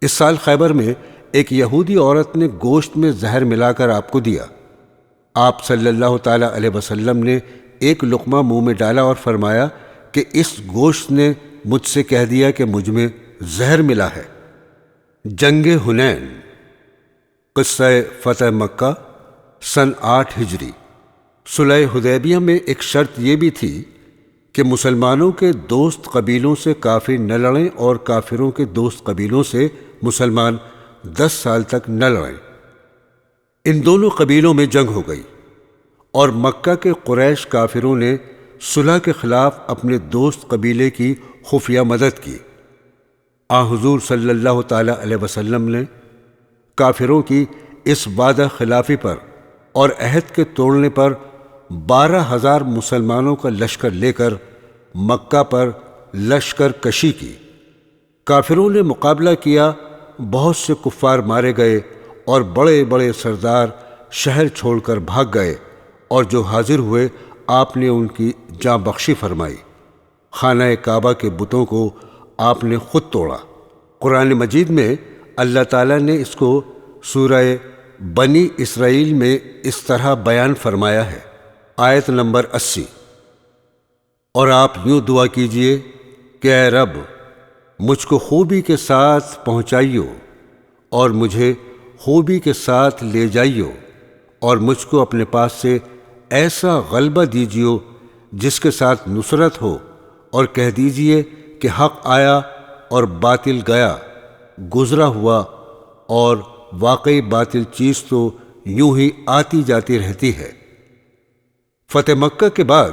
اس سال خیبر میں ایک یہودی عورت نے گوشت میں زہر ملا کر آپ کو دیا۔ آپ صلی اللہ تعالیٰ علیہ وسلم نے ایک لقمہ منہ میں ڈالا اور فرمایا کہ اس گوشت نے مجھ سے کہہ دیا کہ مجھ میں زہر ملا ہے۔ جنگ حنین، قصہ فتح مکہ سن 8 ہجری صلح حدیبیہ میں ایک شرط یہ بھی تھی کہ مسلمانوں کے دوست قبیلوں سے کافر نہ لڑیں اور کافروں کے دوست قبیلوں سے مسلمان 10 سال تک نہ لڑیں۔ ان دونوں قبیلوں میں جنگ ہو گئی اور مکہ کے قریش کافروں نے صلح کے خلاف اپنے دوست قبیلے کی خفیہ مدد کی۔ حضور صلی اللہ تعالی علیہ وسلم نے کافروں کی اس وعدہ خلافی پر اور عہد کے توڑنے پر 12,000 مسلمانوں کا لشکر لے کر مکہ پر لشکر کشی کی۔ کافروں نے مقابلہ کیا، بہت سے کفار مارے گئے اور بڑے بڑے سردار شہر چھوڑ کر بھاگ گئے، اور جو حاضر ہوئے آپ نے ان کی جاں بخشی فرمائی۔ خانہ کعبہ کے بتوں کو آپ نے خود توڑا۔ قرآن مجید میں اللہ تعالیٰ نے اس کو سورہ بنی اسرائیل میں اس طرح بیان فرمایا ہے، آیت نمبر 80۔ اور آپ یوں دعا کیجئے کہ اے رب، مجھ کو خوبی کے ساتھ پہنچائیو اور مجھے خوبی کے ساتھ لے جائیو، اور مجھ کو اپنے پاس سے ایسا غلبہ دیجیو جس کے ساتھ نصرت ہو، اور کہہ دیجئے کہ حق آیا اور باطل گیا، گزرا ہوا، اور واقعی باطل چیز تو یوں ہی آتی جاتی رہتی ہے۔ فتح مکہ کے بعد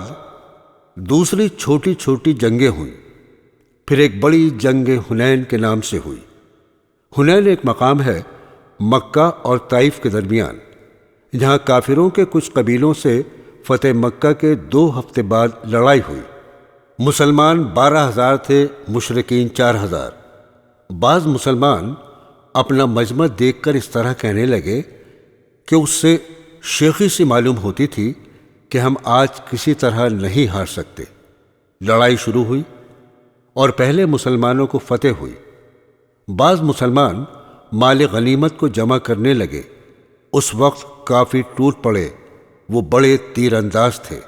دوسری چھوٹی چھوٹی جنگیں ہوئیں، پھر ایک بڑی جنگ حنین کے نام سے ہوئی۔ حنین ایک مقام ہے مکہ اور طائف کے درمیان، جہاں کافروں کے کچھ قبیلوں سے فتح مکہ کے 2 ہفتے بعد لڑائی ہوئی۔ مسلمان 12,000 تھے، مشرکین 4,000۔ بعض مسلمان اپنا مجمع دیکھ کر اس طرح کہنے لگے کہ اس سے شیخی سی معلوم ہوتی تھی کہ ہم آج کسی طرح نہیں ہار سکتے۔ لڑائی شروع ہوئی اور پہلے مسلمانوں کو فتح ہوئی۔ بعض مسلمان مال غنیمت کو جمع کرنے لگے۔ اس وقت کافی ٹوٹ پڑے، وہ بڑے تیر انداز تھے،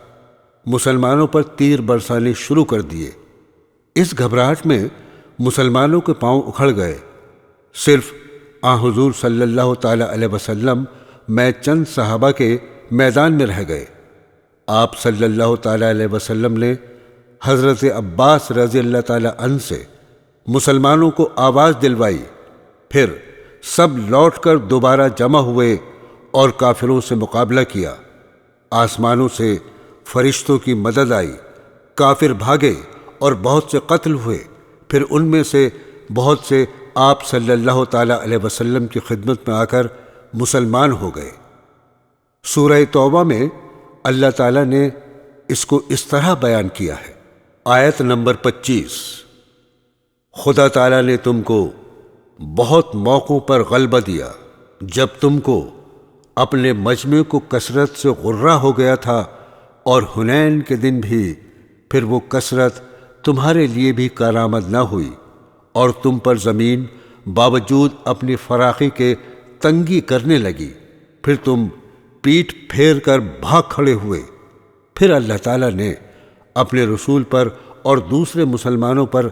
مسلمانوں پر تیر برسانے شروع کر دیے۔ اس گھبراہٹ میں مسلمانوں کے پاؤں اکھڑ گئے۔ صرف حضور صلی اللہ تعالی علیہ وسلم میں چند صحابہ کے میدان میں رہ گئے۔ آپ صلی اللہ تعالی علیہ وسلم نے حضرت عباس رضی اللہ تعالی عنہ سے مسلمانوں کو آواز دلوائی، پھر سب لوٹ کر دوبارہ جمع ہوئے اور کافروں سے مقابلہ کیا۔ آسمانوں سے فرشتوں کی مدد آئی، کافر بھاگے اور بہت سے قتل ہوئے، پھر ان میں سے بہت سے آپ صلی اللہ تعالی علیہ وسلم کی خدمت میں آ کر مسلمان ہو گئے۔ سورہ توبہ میں اللہ تعالیٰ نے اس کو اس طرح بیان کیا ہے، آیت نمبر 25۔ خدا تعالیٰ نے تم کو بہت موقعوں پر غلبہ دیا جب تم کو اپنے مجمع کو کثرت سے غرہ ہو گیا تھا، اور حنین کے دن بھی پھر وہ کثرت تمہارے لیے بھی کارآمد نہ ہوئی، اور تم پر زمین باوجود اپنی فراخی کے تنگی کرنے لگی، پھر تم پیٹھ پھیر کر بھاگ کھڑے ہوئے۔ پھر اللہ تعالیٰ نے اپنے رسول پر اور دوسرے مسلمانوں پر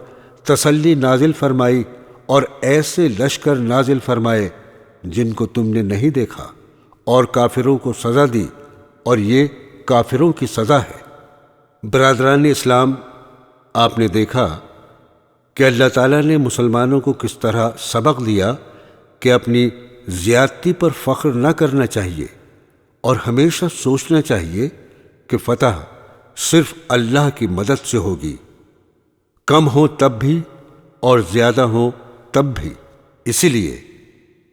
تسلی نازل فرمائی اور ایسے لشکر نازل فرمائے جن کو تم نے نہیں دیکھا، اور کافروں کو سزا دی، اور یہ کافروں کی سزا ہے۔ برادران اسلام، آپ نے دیکھا کہ اللہ تعالیٰ نے مسلمانوں کو کس طرح سبق دیا کہ اپنی زیادتی پر فخر نہ کرنا چاہیے، اور ہمیشہ سوچنا چاہیے کہ فتح صرف اللہ کی مدد سے ہوگی، کم ہو تب بھی اور زیادہ ہو تب بھی۔ اسی لیے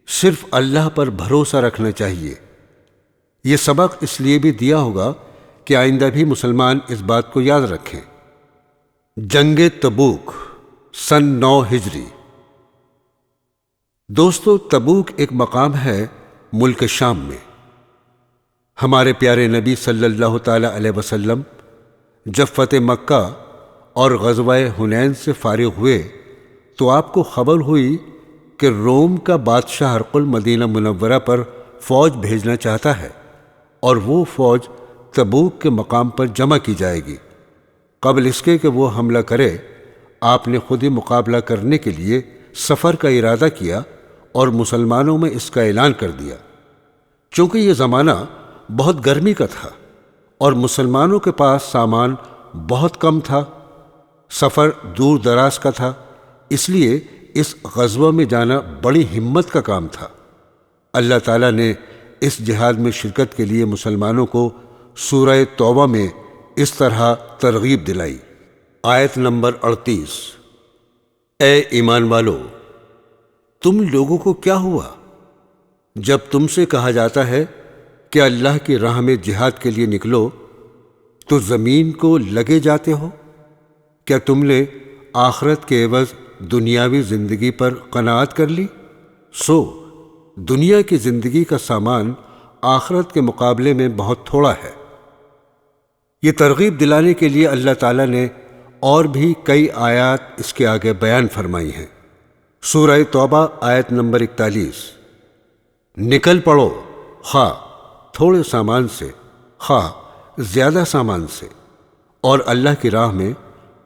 صرف اللہ پر بھروسہ رکھنا چاہیے۔ یہ سبق اس لیے بھی دیا ہوگا کہ آئندہ بھی مسلمان اس بات کو یاد رکھیں۔ جنگ تبوک سن 9 ہجری۔ دوستو، تبوک ایک مقام ہے ملک شام میں۔ ہمارے پیارے نبی صلی اللہ تعالی علیہ وسلم جب فتح مکہ اور غزوہ حنین سے فارغ ہوئے تو آپ کو خبر ہوئی کہ روم کا بادشاہ ہرقل مدینہ منورہ پر فوج بھیجنا چاہتا ہے، اور وہ فوج تبوک کے مقام پر جمع کی جائے گی۔ قبل اس کے کہ وہ حملہ کرے، آپ نے خود ہی مقابلہ کرنے کے لیے سفر کا ارادہ کیا اور مسلمانوں میں اس کا اعلان کر دیا۔ چونکہ یہ زمانہ بہت گرمی کا تھا اور مسلمانوں کے پاس سامان بہت کم تھا، سفر دور دراز کا تھا، اس لیے اس غزوہ میں جانا بڑی ہمت کا کام تھا۔ اللہ تعالیٰ نے اس جہاد میں شرکت کے لیے مسلمانوں کو سورہ توبہ میں اس طرح ترغیب دلائی۔ آیت نمبر 38۔ اے ایمان والو، تم لوگوں کو کیا ہوا جب تم سے کہا جاتا ہے کہ اللہ کی راہ میں جہاد کے لیے نکلو تو زمین کو لگے جاتے ہو؟ کیا تم نے آخرت کے عوض دنیاوی زندگی پر قناعت کر لی؟ سو دنیا کی زندگی کا سامان آخرت کے مقابلے میں بہت تھوڑا ہے۔ یہ ترغیب دلانے کے لیے اللہ تعالیٰ نے اور بھی کئی آیات اس کے آگے بیان فرمائی ہیں۔ سورہ توبہ آیت نمبر 41۔ نکل پڑو، خواہ تھوڑے سامان سے خواہ زیادہ سامان سے، اور اللہ کی راہ میں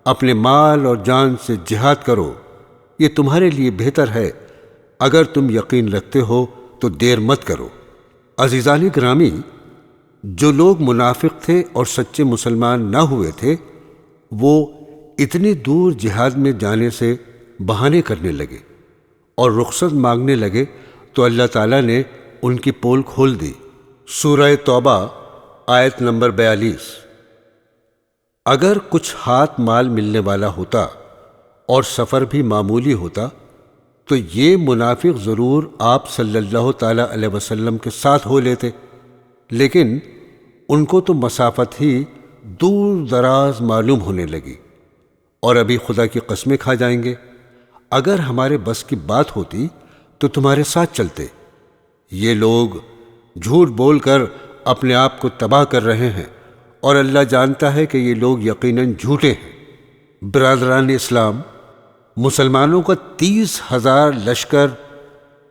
اپنے مال اور جان سے جہاد کرو، یہ تمہارے لیے بہتر ہے اگر تم یقین رکھتے ہو تو دیر مت کرو۔ عزیزان گرامی، جو لوگ منافق تھے اور سچے مسلمان نہ ہوئے تھے، وہ اتنی دور جہاد میں جانے سے بہانے کرنے لگے اور رخصت مانگنے لگے تو اللہ تعالیٰ نے ان کی پول کھول دی۔ سورہ توبہ آیت نمبر 42۔ اگر کچھ ہاتھ مال ملنے والا ہوتا اور سفر بھی معمولی ہوتا تو یہ منافق ضرور آپ صلی اللہ تعالیٰ علیہ وسلم کے ساتھ ہو لیتے، لیکن ان کو تو مسافت ہی دور دراز معلوم ہونے لگی اور ابھی خدا کی قسمیں کھا جائیں گے، اگر ہمارے بس کی بات ہوتی تو تمہارے ساتھ چلتے۔ یہ لوگ جھوٹ بول کر اپنے آپ کو تباہ کر رہے ہیں اور اللہ جانتا ہے کہ یہ لوگ یقیناً جھوٹے ہیں۔ برادران اسلام، مسلمانوں کا 30,000 لشکر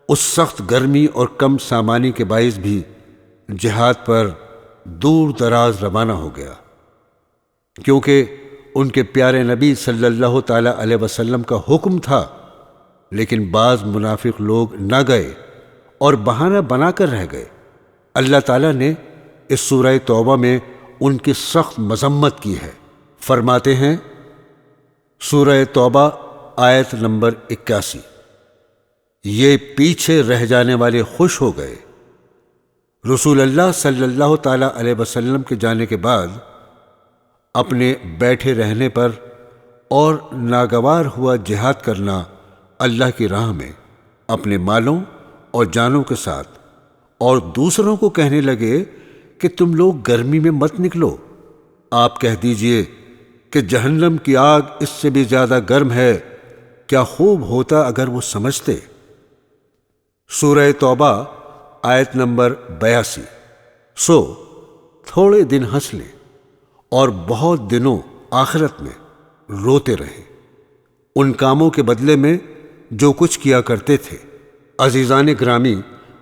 اس سخت گرمی اور کم سامانی کے باعث بھی جہاد پر دور دراز روانہ ہو گیا، کیونکہ ان کے پیارے نبی صلی اللہ تعالیٰ علیہ وسلم کا حکم تھا، لیکن بعض منافق لوگ نہ گئے اور بہانہ بنا کر رہ گئے۔ اللہ تعالیٰ نے اس سورہ توبہ میں ان کی سخت مذمت کی ہے۔ فرماتے ہیں، سورہ توبہ آیت نمبر 81۔ یہ پیچھے رہ جانے والے خوش ہو گئے۔ رسول اللہ صلی اللہ تعالیٰ علیہ وسلم کے جانے کے بعد اپنے بیٹھے رہنے پر اور ناگوار ہوا جہاد کرنا اللہ کی راہ میں اپنے مالوں اور جانوں کے ساتھ، اور دوسروں کو کہنے لگے کہ تم لوگ گرمی میں مت نکلو۔ آپ کہہ دیجئے کہ جہنم کی آگ اس سے بھی زیادہ گرم ہے، کیا خوب ہوتا اگر وہ سمجھتے۔ سورہ توبہ آیت نمبر 82۔ سو تھوڑے دن ہنس لیں اور بہت دنوں آخرت میں روتے رہیں ان کاموں کے بدلے میں جو کچھ کیا کرتے تھے۔ عزیزان گرامی،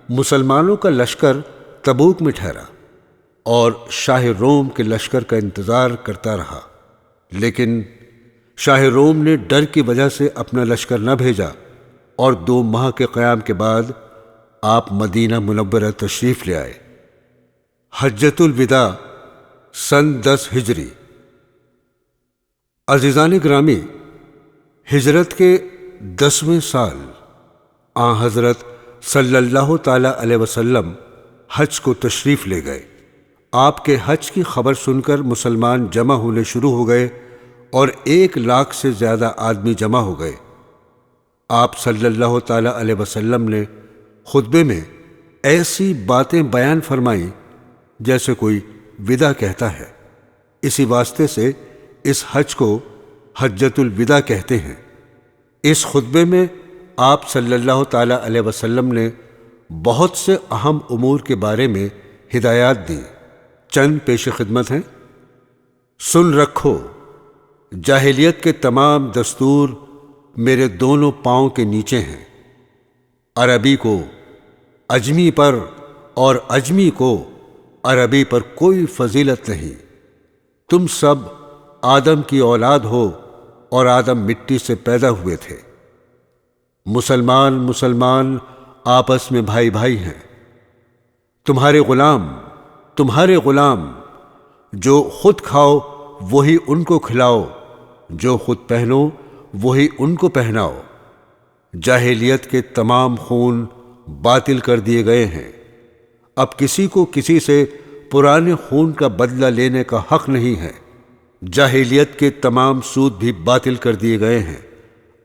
مسلمانوں کا لشکر تبوک میں ٹھہرا اور شاہ روم کے لشکر کا انتظار کرتا رہا، لیکن شاہ روم نے ڈر کی وجہ سے اپنا لشکر نہ بھیجا اور 2 ماہ کے قیام کے بعد آپ مدینہ منورہ تشریف لے آئے۔ حجۃ الوداع سن 10 ہجری۔ عزیزان گرامی، ہجرت کے 10ویں سال آن حضرت صلی اللہ تعالیٰ علیہ وسلم حج کو تشریف لے گئے۔ آپ کے حج کی خبر سن کر مسلمان جمع ہونے شروع ہو گئے اور 1 لاکھ سے زیادہ آدمی جمع ہو گئے۔ آپ صلی اللہ تعالیٰ علیہ وسلم نے خطبے میں ایسی باتیں بیان فرمائیں جیسے کوئی وداع کہتا ہے۔ اسی واسطے سے اس حج کو حجۃ الوداع کہتے ہیں۔ اس خطبے میں آپ صلی اللہ تعالیٰ علیہ وسلم نے بہت سے اہم امور کے بارے میں ہدایات دی۔ چند پیش خدمت ہیں۔ سن رکھو، جاہلیت کے تمام دستور میرے دونوں پاؤں کے نیچے ہیں۔ عربی کو اجمی پر اور اجمی کو عربی پر کوئی فضیلت نہیں۔ تم سب آدم کی اولاد ہو اور آدم مٹی سے پیدا ہوئے تھے۔ مسلمان آپس میں بھائی بھائی ہیں۔ تمہارے غلام تمہارے غلام جو خود کھاؤ وہی ان کو کھلاؤ، جو خود پہنو وہی ان کو پہناؤ۔ جاہلیت کے تمام خون باطل کر دیے گئے ہیں، اب کسی کو کسی سے پرانے خون کا بدلہ لینے کا حق نہیں ہے۔ جاہلیت کے تمام سود بھی باطل کر دیے گئے ہیں،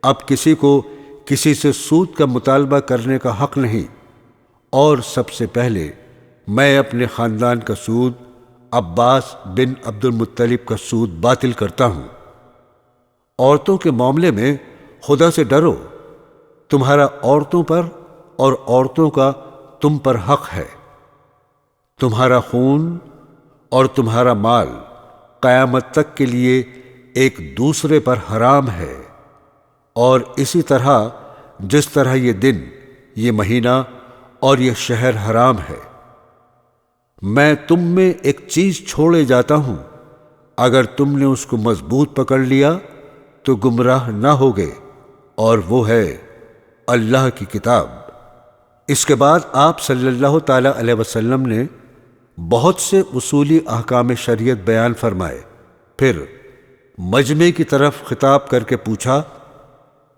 اب کسی کو کسی سے سود کا مطالبہ کرنے کا حق نہیں۔ اور سب سے پہلے میں اپنے خاندان کا سود، عباس بن عبد المطلب کا سود باطل کرتا ہوں۔ عورتوں کے معاملے میں خدا سے ڈرو، تمہارا عورتوں پر اور عورتوں کا تم پر حق ہے۔ تمہارا خون اور تمہارا مال قیامت تک کے لیے ایک دوسرے پر حرام ہے، اور اسی طرح جس طرح یہ دن، یہ مہینہ اور یہ شہر حرام ہے۔ میں تم میں ایک چیز چھوڑے جاتا ہوں، اگر تم نے اس کو مضبوط پکڑ لیا تو گمراہ نہ ہوگے، اور وہ ہے اللہ کی کتاب۔ اس کے بعد آپ صلی اللہ تعالی علیہ وسلم نے بہت سے اصولی احکام شریعت بیان فرمائے، پھر مجمع کی طرف خطاب کر کے پوچھا،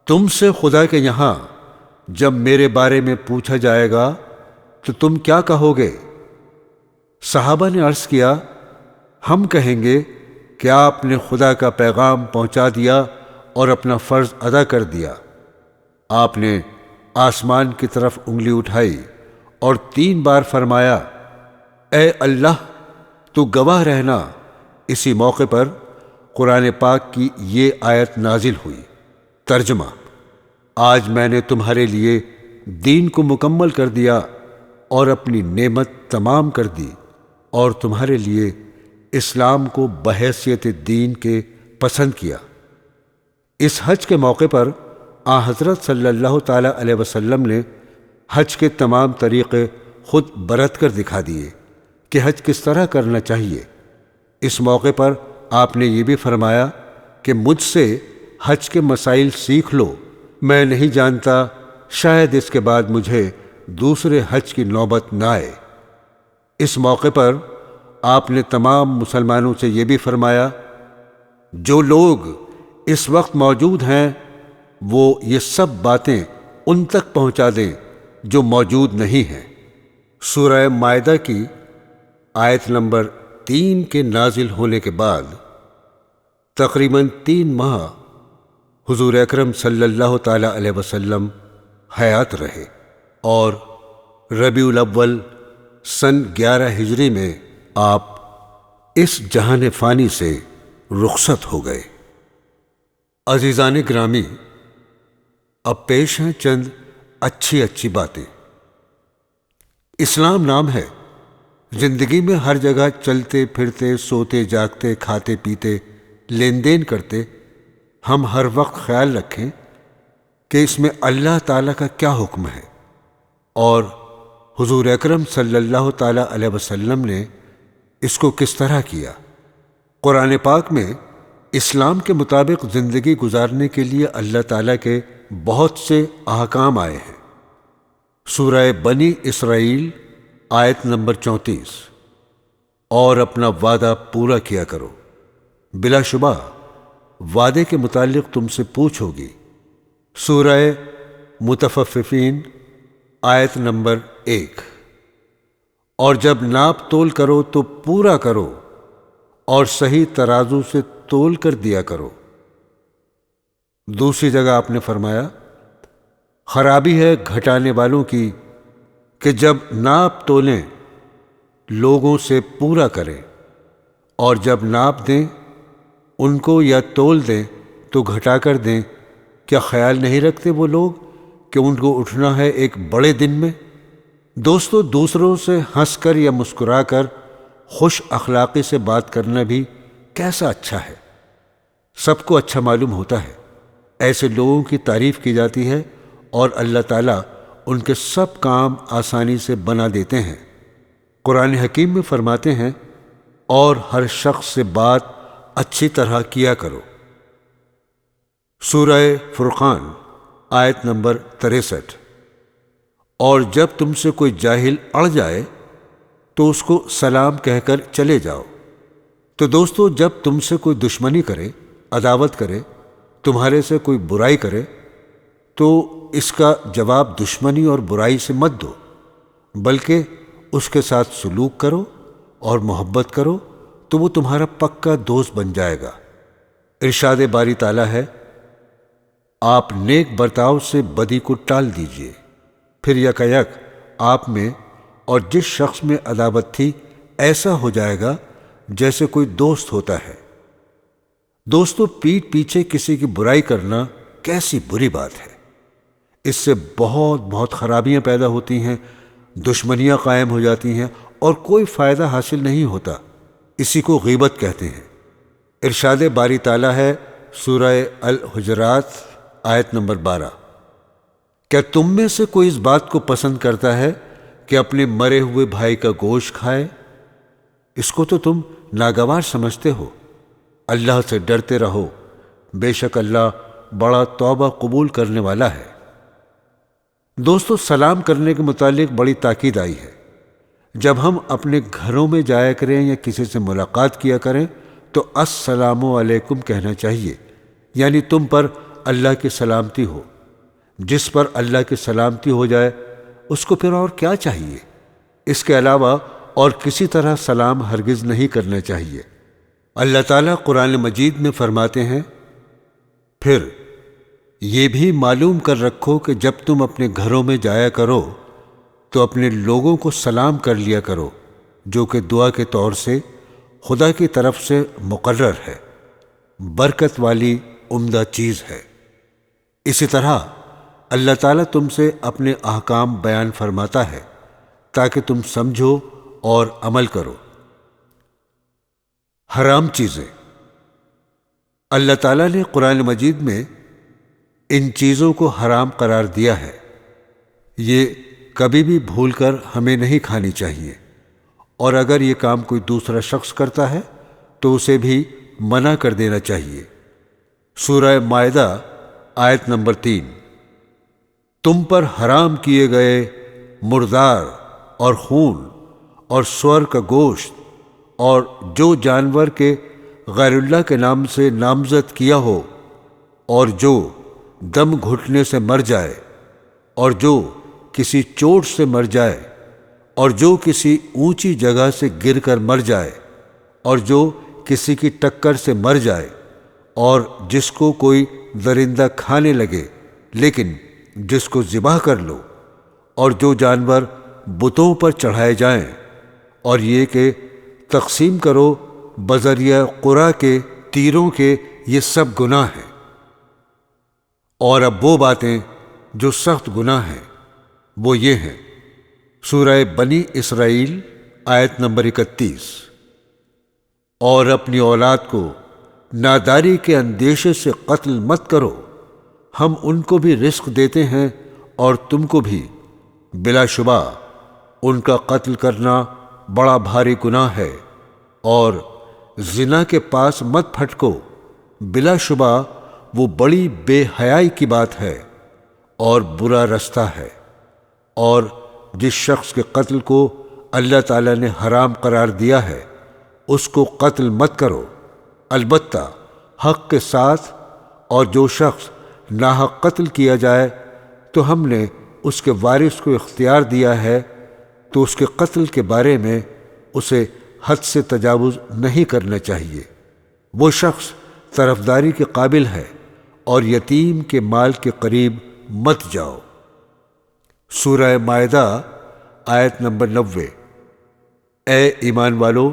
تم سے خدا کے یہاں جب میرے بارے میں پوچھا جائے گا تو تم کیا کہو گے؟ صحابہ نے عرض کیا، ہم کہیں گے کہ آپ نے خدا کا پیغام پہنچا دیا اور اپنا فرض ادا کر دیا۔ آپ نے آسمان کی طرف انگلی اٹھائی اور 3 بار فرمایا، اے اللہ تو گواہ رہنا۔ اسی موقع پر قرآن پاک کی یہ آیت نازل ہوئی۔ ترجمہ: آج میں نے تمہارے لیے دین کو مکمل کر دیا اور اپنی نعمت تمام کر دی، اور تمہارے لیے اسلام کو بحیثیت دین کے پسند کیا۔ اس حج کے موقع پر حضرت صلی اللہ تعالی علیہ وسلم نے حج کے تمام طریقے خود برت کر دکھا دیے کہ حج کس طرح کرنا چاہیے۔ اس موقع پر آپ نے یہ بھی فرمایا کہ مجھ سے حج کے مسائل سیکھ لو، میں نہیں جانتا، شاید اس کے بعد مجھے دوسرے حج کی نوبت نہ آئے۔ اس موقع پر آپ نے تمام مسلمانوں سے یہ بھی فرمایا، جو لوگ اس وقت موجود ہیں وہ یہ سب باتیں ان تک پہنچا دیں جو موجود نہیں ہیں۔ سورہ مائدہ کی آیت نمبر 3 کے نازل ہونے کے بعد تقریباً 3 ماہ حضور اکرم صلی اللہ تعالی علیہ وسلم حیات رہے، اور ربیع الاول سن 11 ہجری میں آپ اس جہان فانی سے رخصت ہو گئے۔ عزیزان گرامی، اب پیش ہیں چند اچھی باتیں۔ اسلام نام ہے، زندگی میں ہر جگہ چلتے پھرتے، سوتے جاگتے، کھاتے پیتے، لین دین کرتے ہم ہر وقت خیال رکھیں کہ اس میں اللہ تعالیٰ کا کیا حکم ہے، اور حضور اکرم صلی اللہ تعالی علیہ وسلم نے اس کو کس طرح کیا۔ قرآن پاک میں اسلام کے مطابق زندگی گزارنے کے لیے اللہ تعالیٰ کے بہت سے احکام آئے ہیں۔ سورہ بنی اسرائیل آیت نمبر 34، اور اپنا وعدہ پورا کیا کرو، بلا شبہ وعدے کے متعلق تم سے پوچھ ہوگی۔ سورہ متفففین آیت نمبر 1، اور جب ناپ تول کرو تو پورا کرو، اور صحیح ترازو سے تول کر دیا کرو۔ دوسری جگہ آپ نے فرمایا، خرابی ہے گھٹانے والوں کی کہ جب ناپ تولیں لوگوں سے پورا کریں، اور جب ناپ دیں ان کو یا تول دیں تو گھٹا کر دیں۔ کیا خیال نہیں رکھتے وہ لوگ کہ ان کو اٹھنا ہے ایک بڑے دن میں؟ دوستو، دوسروں سے ہنس کر یا مسکرا کر خوش اخلاقی سے بات کرنا بھی کیسا اچھا ہے، سب کو اچھا معلوم ہوتا ہے۔ ایسے لوگوں کی تعریف کی جاتی ہے اور اللہ تعالیٰ ان کے سب کام آسانی سے بنا دیتے ہیں۔ قرآن حکیم میں فرماتے ہیں، اور ہر شخص سے بات اچھی طرح کیا کرو۔ سورہ فرقان آیت نمبر 63، اور جب تم سے کوئی جاہل اڑ جائے تو اس کو سلام کہہ کر چلے جاؤ۔ تو دوستو، جب تم سے کوئی دشمنی کرے، عداوت کرے، تمہارے سے کوئی برائی کرے، تو اس کا جواب دشمنی اور برائی سے مت دو، بلکہ اس کے ساتھ سلوک کرو اور محبت کرو، تو وہ تمہارا پکا دوست بن جائے گا۔ ارشاد باری تعالیٰ ہے، آپ نیک برتاؤ سے بدی کو ٹال دیجئے، پھر یکایک آپ میں اور جس شخص میں عداوت تھی ایسا ہو جائے گا جیسے کوئی دوست ہوتا ہے۔ دوستو، پیٹھ پیچھے کسی کی برائی کرنا کیسی بری بات ہے۔ اس سے بہت خرابیاں پیدا ہوتی ہیں، دشمنیاں قائم ہو جاتی ہیں اور کوئی فائدہ حاصل نہیں ہوتا۔ اسی کو غیبت کہتے ہیں۔ ارشاد باری تعالیٰ ہے سورہ الحجرات آیت نمبر 12، کیا تم میں سے کوئی اس بات کو پسند کرتا ہے کہ اپنے مرے ہوئے بھائی کا گوشت کھائے؟ اس کو تو تم ناگوار سمجھتے ہو۔ اللہ سے ڈرتے رہو، بے شک اللہ بڑا توبہ قبول کرنے والا ہے۔ دوستو، سلام کرنے کے متعلق بڑی تاکید آئی ہے۔ جب ہم اپنے گھروں میں جایا کریں یا کسی سے ملاقات کیا کریں تو السلام علیکم کہنا چاہیے، یعنی تم پر اللہ کی سلامتی ہو۔ جس پر اللہ کی سلامتی ہو جائے اس کو پھر اور کیا چاہیے؟ اس کے علاوہ اور کسی طرح سلام ہرگز نہیں کرنا چاہیے۔ اللہ تعالیٰ قرآن مجید میں فرماتے ہیں، پھر یہ بھی معلوم کر رکھو کہ جب تم اپنے گھروں میں جایا کرو تو اپنے لوگوں کو سلام کر لیا کرو، جو کہ دعا کے طور سے خدا کی طرف سے مقرر ہے، برکت والی عمدہ چیز ہے۔ اسی طرح اللہ تعالیٰ تم سے اپنے احکام بیان فرماتا ہے تاکہ تم سمجھو اور عمل کرو۔ حرام چیزیں، اللہ تعالیٰ نے قرآن مجید میں ان چیزوں کو حرام قرار دیا ہے۔ یہ کبھی بھی بھول کر ہمیں نہیں کھانی چاہیے، اور اگر یہ کام کوئی دوسرا شخص کرتا ہے تو اسے بھی منع کر دینا چاہیے۔ سورہ مائدہ آیت نمبر 3، تم پر حرام کیے گئے مردار اور خون اور سور کا گوشت اور جو جانور کے غیر اللہ کے نام سے نامزد کیا ہو، اور جو دم گھٹنے سے مر جائے، اور جو کسی چوٹ سے مر جائے، اور جو کسی اونچی جگہ سے گر کر مر جائے، اور جو کسی کی ٹکر سے مر جائے، اور جس کو کوئی درندہ کھانے لگے لیکن جس کو ذبح کر لو، اور جو جانور بتوں پر چڑھائے جائیں، اور یہ کہ تقسیم کرو بذریعہ قرا کے تیروں کے، یہ سب گناہ ہیں۔ اور اب وہ باتیں جو سخت گناہ ہیں وہ یہ ہیں۔ سورہ بنی اسرائیل آیت نمبر 31، اور اپنی اولاد کو ناداری کے اندیشے سے قتل مت کرو، ہم ان کو بھی رزق دیتے ہیں اور تم کو بھی، بلا شبہ ان کا قتل کرنا بڑا بھاری گناہ ہے، اور زنا کے پاس مت پھٹکو، بلا شبہ وہ بڑی بے حیائی کی بات ہے اور برا رستہ ہے۔ اور جس شخص کے قتل کو اللہ تعالیٰ نے حرام قرار دیا ہے اس کو قتل مت کرو، البتہ حق کے ساتھ، اور جو شخص ناحق قتل کیا جائے تو ہم نے اس کے وارث کو اختیار دیا ہے تو اس کے قتل کے بارے میں اسے حد سے تجاوز نہیں کرنا چاہیے۔ وہ شخص طرفداری کے قابل ہے، اور یتیم کے مال کے قریب مت جاؤ۔ سورہ مائدہ آیت نمبر 90، اے ایمان والو،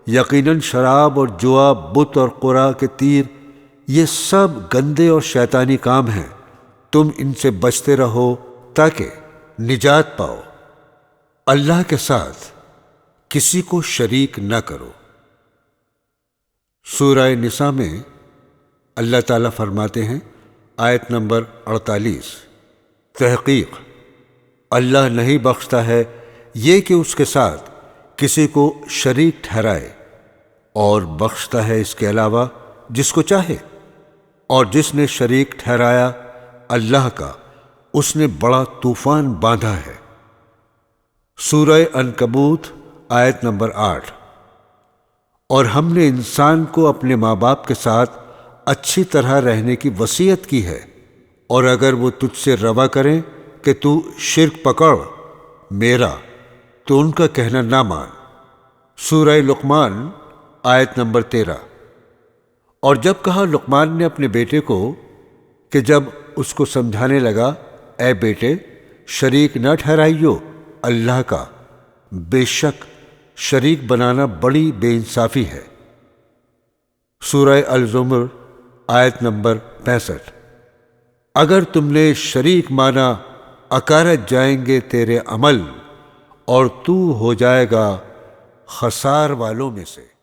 یقیناً شراب اور جوا، بت اور قرا کے تیر، یہ سب گندے اور شیطانی کام ہیں، تم ان سے بچتے رہو تاکہ نجات پاؤ۔ اللہ کے ساتھ کسی کو شریک نہ کرو۔ سورہ نساء میں اللہ تعالیٰ فرماتے ہیں آیت نمبر 48، تحقیق اللہ نہیں بخشتا ہے یہ کہ اس کے ساتھ کسی کو شریک ٹھہرائے، اور بخشتا ہے اس کے علاوہ جس کو چاہے، اور جس نے شریک ٹھہرایا اللہ کا اس نے بڑا طوفان باندھا ہے۔ سورہ عنکبوت آیت نمبر 8۔ اور ہم نے انسان کو اپنے ماں باپ کے ساتھ اچھی طرح رہنے کی وصیت کی ہے، اور اگر وہ تجھ سے روا کریں کہ تو شرک پکڑ میرا، تو ان کا کہنا نہ مان۔ سورہ لقمان آیت نمبر 13۔ اور جب کہا لقمان نے اپنے بیٹے کو کہ جب اس کو سمجھانے لگا، اے بیٹے شریک نہ ٹھہرائیو اللہ کا، بے شک شریک بنانا بڑی بے انصافی ہے۔ سورہ الزمر آیت نمبر 65۔ اگر تم نے شریک مانا اکارت جائیں گے تیرے عمل، اور تو ہو جائے گا خسار والوں میں سے۔